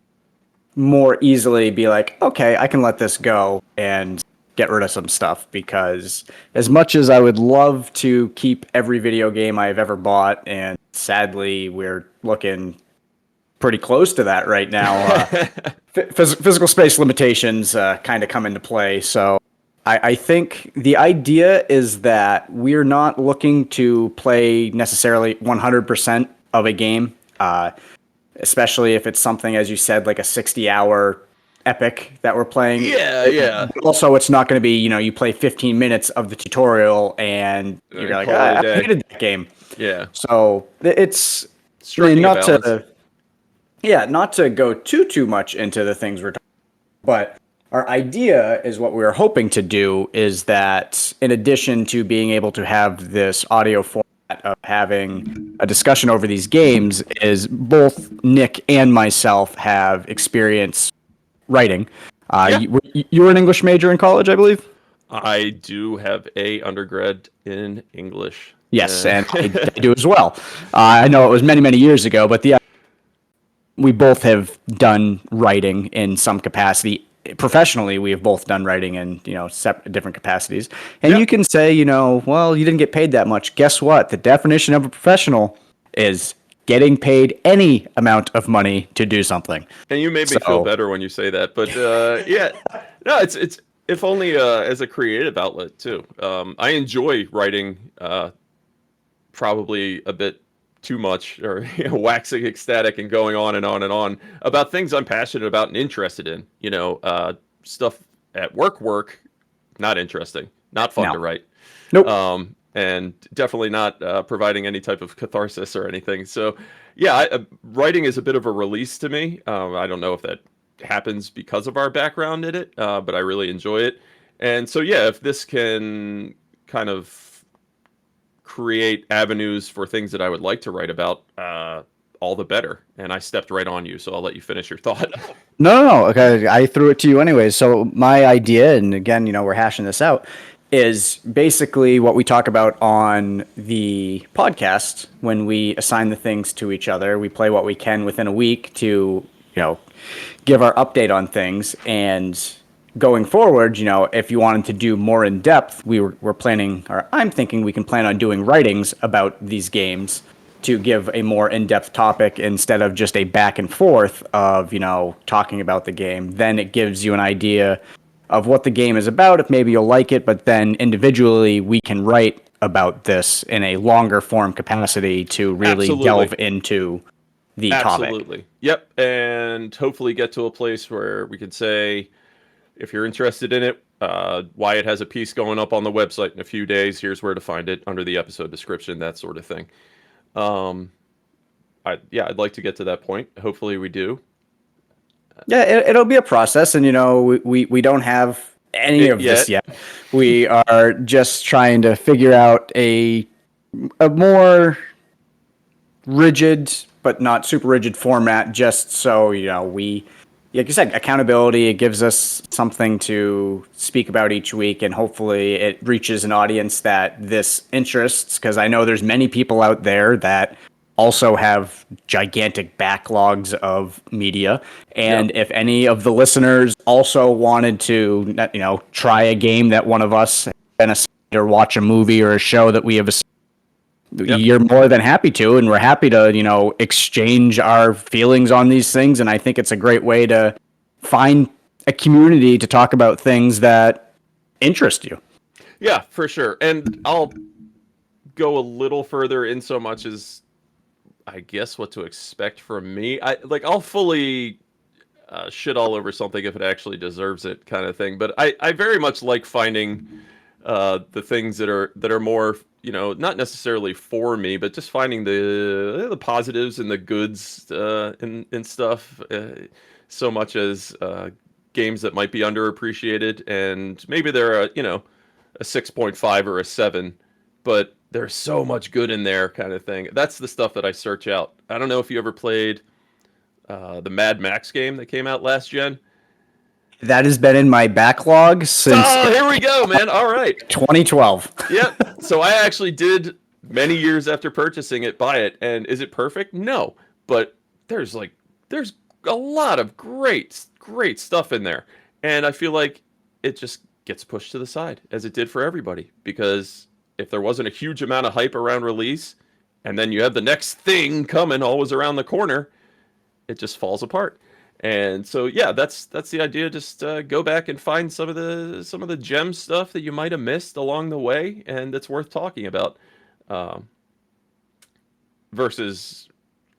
more easily be like, okay, I can let this go and get rid of some stuff because as much as I would love to keep every video game I've ever bought, and sadly we're looking pretty close to that right now, physical space limitations kind of come into play. So I think the idea is that we're not looking to play necessarily 100% of a game. Especially if it's something, as you said, like a 60-hour epic that we're playing. Yeah, yeah. Also, it's not going to be, you play 15 minutes of the tutorial and you're like, Call it a I day. hated that game. Yeah. So it's Striking a not balance. to, yeah, not to go too much into the things we're talking about, but our idea is what we're hoping to do is that in addition to being able to have this audio format of having a discussion over these games, is both Nick and myself have experience writing. Yeah. You were an English major in college, I believe? I do have a undergrad in English. Yes, and I do as well. I know it was many years ago, but we both have done writing in some capacity. Professionally, we have both done writing in, different capacities. And Yeah. you can say, well, you didn't get paid that much. Guess what? The definition of a professional is getting paid any amount of money to do something. And you made me feel So, better when you say that. But yeah, no, it's if only as a creative outlet too. I enjoy writing probably a bit too much, or waxing ecstatic and going on and on and on about things I'm passionate about and interested in. Stuff at work, not interesting, not fun to no. write. Nope. And definitely not providing any type of catharsis or anything. So, yeah, writing is a bit of a release to me. I don't know if that happens because of our background in it, but I really enjoy it. And so, yeah, if this can kind of create avenues for things that I would like to write about, all the better. And I stepped right on you, so I'll let you finish your thought. No. Okay, I threw it to you anyways. So my idea, and again, we're hashing this out, is basically what we talk about on the podcast when we assign the things to each other. We play what we can within a week to, give our update on things. And going forward, if you wanted to do more in depth, we're planning, or I'm thinking we can plan on doing writings about these games to give a more in-depth topic instead of just a back and forth of, talking about the game. Then it gives you an idea of what the game is about, if maybe you'll like it, but then individually we can write about this in a longer form capacity to really Absolutely. delve into the topic. Absolutely. Yep. And hopefully get to a place where we can say, if you're interested in it, Wyatt has a piece going up on the website in a few days. Here's where to find it under the episode description, that sort of thing. Um, I'd like to get to that point. Hopefully we do. Yeah, it'll be a process, and we don't have any It of this yet. yet. We are just trying to figure out a more rigid but not super rigid format, just so we, like you said, accountability. It gives us something to speak about each week, and hopefully it reaches an audience that this interests, because I know there's many people out there that also have gigantic backlogs of media. And Yep. if any of the listeners also wanted to, try a game that one of us has been assigned, or watch a movie or a show that we have assigned, Yep. you're more than happy to, and we're happy to, exchange our feelings on these things. And I think it's a great way to find a community to talk about things that interest you. Yeah, for sure. And I'll go a little further in so much as I guess what to expect from me. I'll fully shit all over something if it actually deserves it, kind of thing. But I very much like finding the things that are more, not necessarily for me, but just finding the positives and the goods in stuff. So much as games that might be underappreciated, and maybe they're a 6.5 or a 7, but there's so much good in there, kind of thing. That's the stuff that I search out. I don't know if you ever played. the Mad Max game that came out last gen. That has been in my backlog since Oh, here we go, man. All right. 2012. Yep. So I actually did many years after purchasing it buy it, and is it perfect? No, but there's a lot of great stuff in there, and I feel like it just gets pushed to the side as it did for everybody, because if there wasn't a huge amount of hype around release, and then you have the next thing coming always around the corner, it just falls apart. And so yeah, that's the idea. Just go back and find some of the gem stuff that you might have missed along the way, and that's worth talking about. Um, Versus,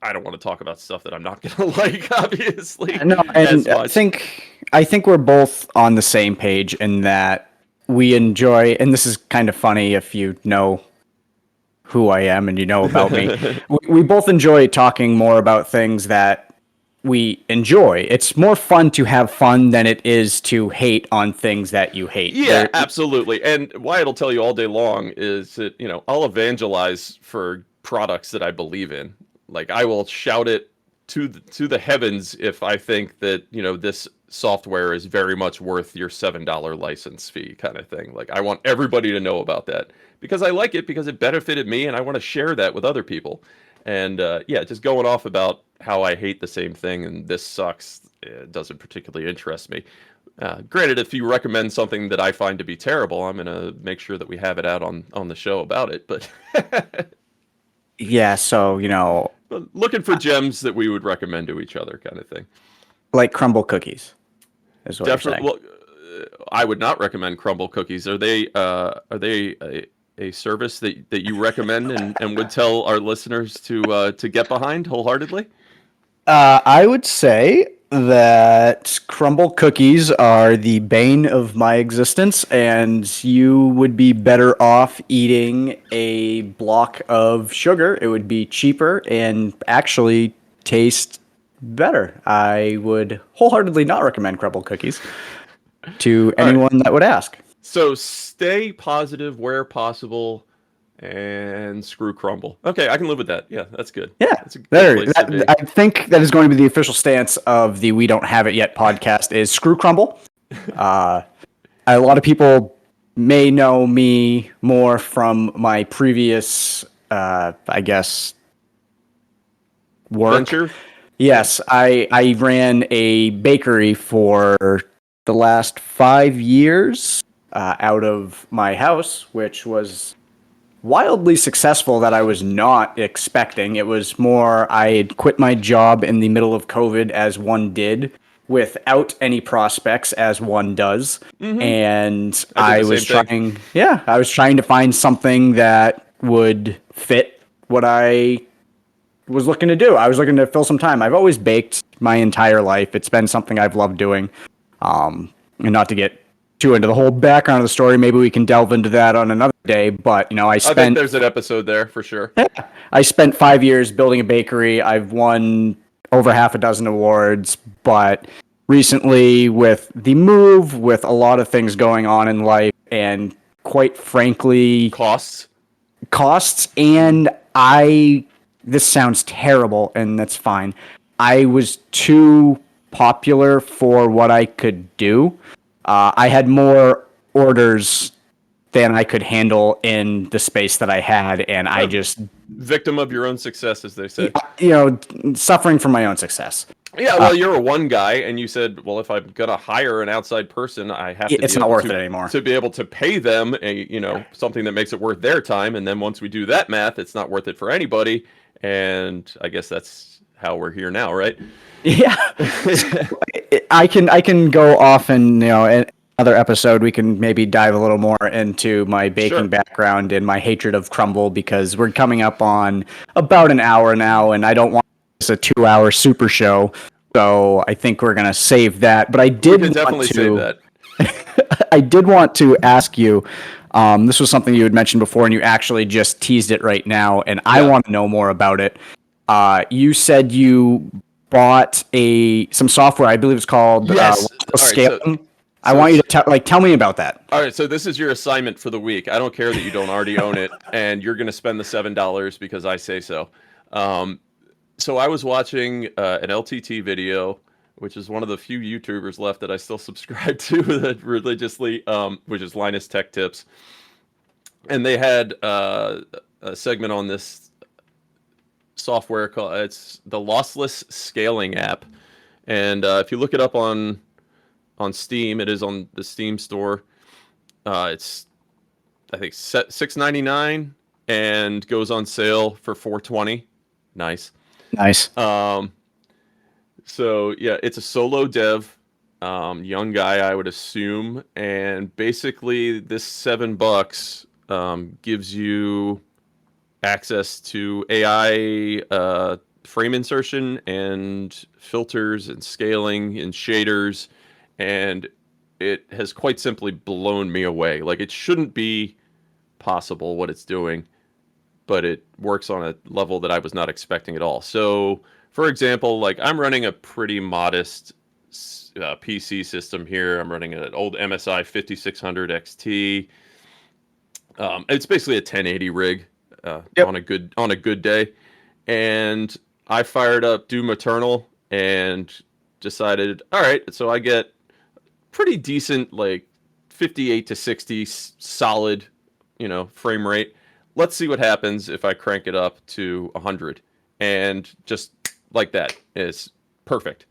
I don't want to talk about stuff that I'm not gonna like, obviously, No, as and much. I think we're both on the same page in that we enjoy, and this is kind of funny if you know who I am and you know about me. We both enjoy talking more about things that we enjoy. It's more fun to have fun than it is to hate on things that you hate. Yeah, absolutely. And Wyatt will tell you all day long is that, I'll evangelize for products that I believe in. Like, I will shout it to the heavens if I think that, this software is very much worth your $7 license fee kind of thing. Like, I want everybody to know about that because I like it, because it benefited me, and I want to share that with other people. And yeah, just going off about how I hate the same thing and this sucks, it doesn't particularly interest me. Granted, if you recommend something that I find to be terrible, I'm going to make sure that we have it out on the show about it. But Yeah, so, looking for gems that we would recommend to each other, kind of thing. like crumble cookies is what you're Definitely. saying. Well, I would not recommend crumble cookies. Are they a service that you recommend and would tell our listeners to get behind wholeheartedly? I would say that crumble cookies are the bane of my existence, and you would be better off eating a block of sugar. It would be cheaper and actually taste better. I would wholeheartedly not recommend crumble cookies to All right. anyone that would ask. So stay positive where possible, and screw crumble. Okay, I can live with that. Yeah, that's good. Yeah, That's a good there. place to be. I think that is going to be the official stance of the We Don't Have It Yet podcast is screw crumble. Uh, a lot of people may know me more from my previous, I guess, work. Venture. Yes, I ran a bakery for the last 5 years out of my house, which was wildly successful that I was not expecting. It was more I had quit my job in the middle of COVID, as one did, without any prospects, as one does. And I did I the was same thing. I was trying to find something that would fit what I was looking to do. I was looking to fill some time. I've always baked my entire life. It's been something I've loved doing. And not to get too into the whole background of the story, maybe we can delve into that on another day. But I I bet there's an episode there for sure. I spent 5 years building a bakery. I've won over half a dozen awards, but recently with the move, with a lot of things going on in life, and quite frankly, Costs. and this sounds terrible, and that's fine. I was too popular for what I could do. I had more orders than I could handle in the space that I had, and I just, Victim of your own success, as they say. suffering from my own success. Yeah, well, you're a one guy, and you said, well, if I'm gonna hire an outside person, I have to It's be not able worth to, it anymore. to be able to pay them something that makes it worth their time. And then once we do that math, it's not worth it for anybody. And I guess that's how we're here now, right? Yeah, I can go off and in another episode we can maybe dive a little more into my baking Sure. background and my hatred of crumble, because we're coming up on about an hour now, and I don't want this a 2-hour super show. So I think we're gonna save that. But I We did can want definitely say to. that. I did want to ask you. This was something you had mentioned before, and you actually just teased it right now, and I Yeah. want to know more about it. You said you bought some software. I believe it's called Yes. All right. scaling. I So want you to tell me about that. all right. So this is your assignment for the week. I don't care that you don't already own it, and you're going to spend the $7 because I say so. Um, So I was watching an LTT video, which is one of the few YouTubers left that I still subscribe to that religiously, which is Linus Tech Tips, and they had a segment on this software called it's the Lossless Scaling app, and if you look it up on Steam, it is on the Steam store. It's I think $6.99 and goes on sale for $4.20. Nice. Nice. Um, so yeah, it's a solo dev, young guy, I would assume, and basically this $7 gives you access to AI frame insertion and filters and scaling and shaders, and it has quite simply blown me away. Like it shouldn't be possible what it's doing, but it works on a level that I was not expecting at all. So, for example, like I'm running a pretty modest PC system here. I'm running an old MSI 5600 XT. It's basically a 1080 rig Yep. on a good day, and I fired up Doom Eternal and decided, all right, so I get pretty decent like 58 to 60 solid, frame rate. Let's see what happens if I crank it up to 100. And just like that, it's perfect.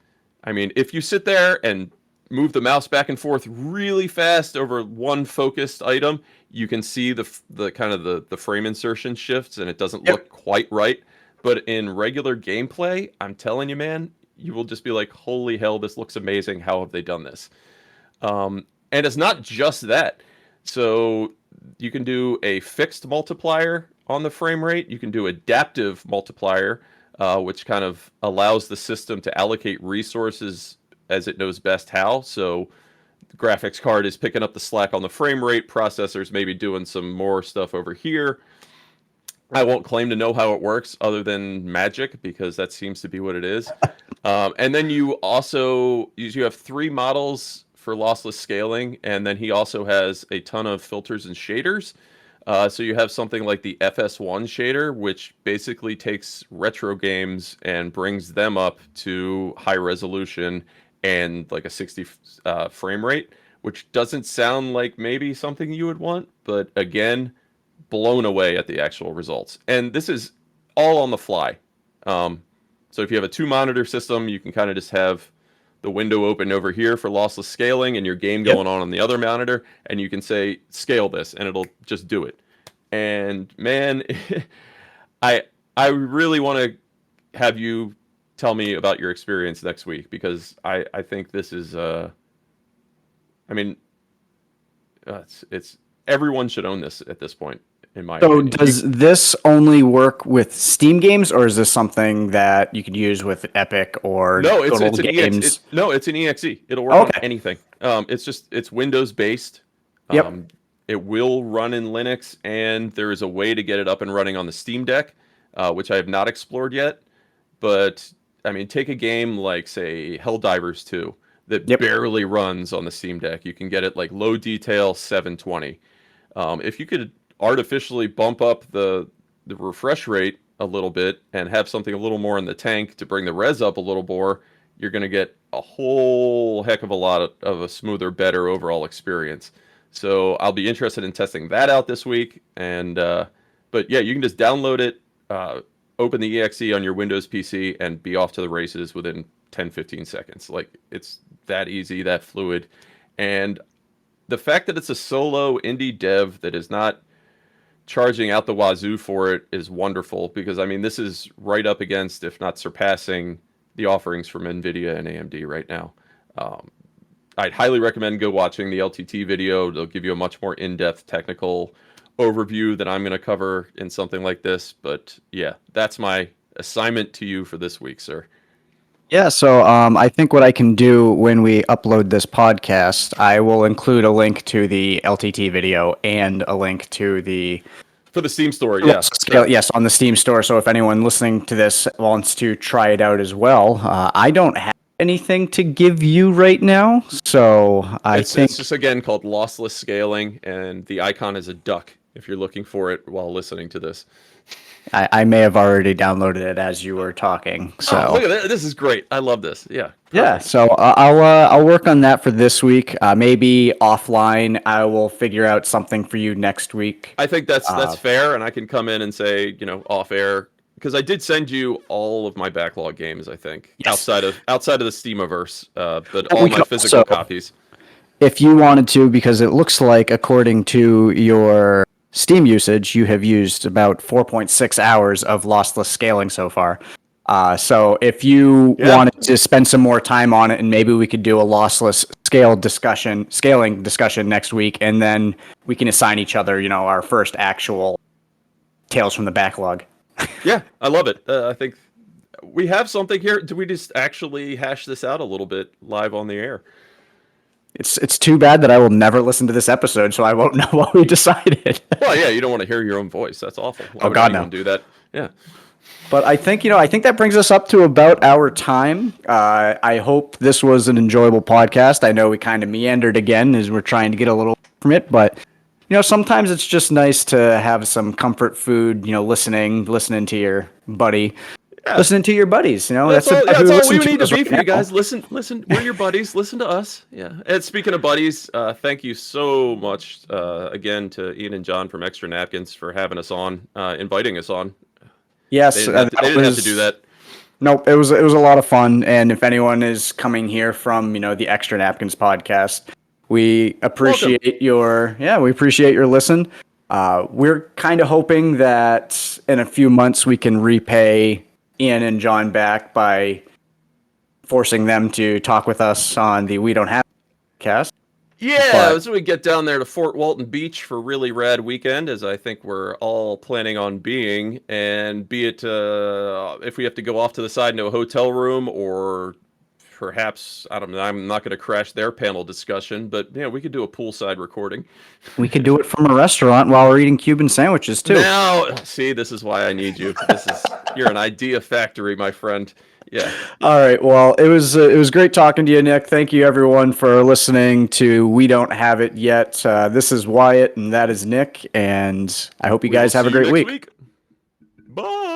I mean, if you sit there and move the mouse back and forth really fast over one focused item, you can see the kind of the frame insertion shifts and it doesn't Yep. look quite right. But in regular gameplay, I'm telling you, man, you will just be like, holy hell, this looks amazing. How have they done this? And it's not just that. So you can do a fixed multiplier on the frame rate. You can do adaptive multiplier, which kind of allows the system to allocate resources as it knows best how. So the graphics card is picking up the slack on the frame rate. Processors maybe doing some more stuff over here. I won't claim to know how it works other than magic because that seems to be what it is. And then you have 3 models for lossless scaling, and then he also has a ton of filters and shaders. So you have something like the FS1 shader, which basically takes retro games and brings them up to high resolution and like a 60 frame rate, which doesn't sound like maybe something you would want, but again, blown away at the actual results. And this is all on the fly. So if you have a 2-monitor system, you can kind of just have the window open over here for lossless scaling and your game Yep. going on the other monitor, and you can say scale this and it'll just do it. And man, I I really want to have you tell me about your experience next week because I think this is I mean it's everyone should own this at this point in my So opinion. does this only work with Steam games, or is this something that you could use with Epic or No, good it's old an EX. games? It's an EXE. It'll work on Okay. anything. It's Windows based. Yep. It will run in Linux, and there is a way to get it up and running on the Steam Deck, which I have not explored yet. But I mean, take a game like say Helldivers 2 that Yep. barely runs on the Steam Deck. You can get it like low detail 720. If you could artificially bump up the refresh rate a little bit and have something a little more in the tank to bring the res up a little more, you're going to get a whole heck of a lot of a smoother, better overall experience. So I'll be interested in testing that out this week. And but yeah, you can just download it, open the exe on your Windows PC, and be off to the races within 10-15 seconds. Like it's that easy, that fluid, and the fact that it's a solo indie dev that is not charging out the wazoo for it is wonderful because I mean this is right up against, if not surpassing, the offerings from Nvidia and AMD right now. Um, I'd highly recommend go watching the LTT video. They'll give you a much more in-depth technical overview than I'm going to cover in something like this. But yeah, that's my assignment to you for this week, sir. Yeah, so I think what I can do when we upload this podcast, I will include a link to the LTT video and a link to the For the Steam store, yeah, scale, sure. yes, on the Steam store. So if anyone listening to this wants to try it out as well, I don't have anything to give you right now, so I It's think just again called lossless scaling, and the icon is a duck if you're looking for it while listening to this. I may have already downloaded it as you were talking. So Oh, look at that! This is great. I love this. Yeah, yeah, perfect. so I'll work on that for this week. Maybe offline, I will figure out something for you next week. I think that's Uh, fair, and I can come in and say, off air, because I did send you all of my backlog games. I think yes, outside of the Steamiverse, but but all we my could physical also, copies. if you wanted to, because it looks like according to your Steam usage, you have used about 4.6 hours of lossless scaling so far. So if you Yeah, wanted to spend some more time on it, and maybe we could do a lossless scaling discussion next week, and then we can assign each other, our first actual Tales from the Backlog. yeah, I love it. I think we have something here. Do we just actually hash this out a little bit live on the air? It's too bad that I will never listen to this episode, so I won't know what we decided. Well, yeah, you don't want to hear your own voice. That's awful. Why Oh would God, no. anyone do that? Yeah. But I think that brings us up to about our time. I hope this was an enjoyable podcast. I know we kind of meandered again as we're trying to get a little from it, but sometimes it's just nice to have some comfort food. Listening to your buddy, Yeah. listening to your buddies. That's That's all. about Yeah, who that's all we listen to need to us be right for you now. guys. Listen, listen. We're your buddies. Listen to us. Yeah. And speaking of buddies, thank you so much again to Ian and John from Extra Napkins for having us on, inviting us on. They Yes, didn't have to. They that didn't have to do was. that. Nope, it was a lot of fun. And if anyone is coming here from the Extra Napkins podcast, we Welcome. appreciate your listen. We're kind of hoping that in a few months we can repay Ian and John back by forcing them to talk with us on the We Don't Have cast. Yeah, But so we get down there to Fort Walton Beach for a really rad weekend, as I think we're all planning on being. And be it if we have to go off to the side into a hotel room, or perhaps I don't know. I'm not going to crash their panel discussion, but yeah, we could do a poolside recording. we could do it from a restaurant while we're eating Cuban sandwiches too. Now, see, this is why I need you. You're an idea factory, my friend. Yeah. All right. Well, it was great talking to you, Nick. Thank you, everyone, for listening to We Don't Have It Yet. This is Wyatt, and that is Nick. And I hope you We will guys have see a you great next week. week. Bye.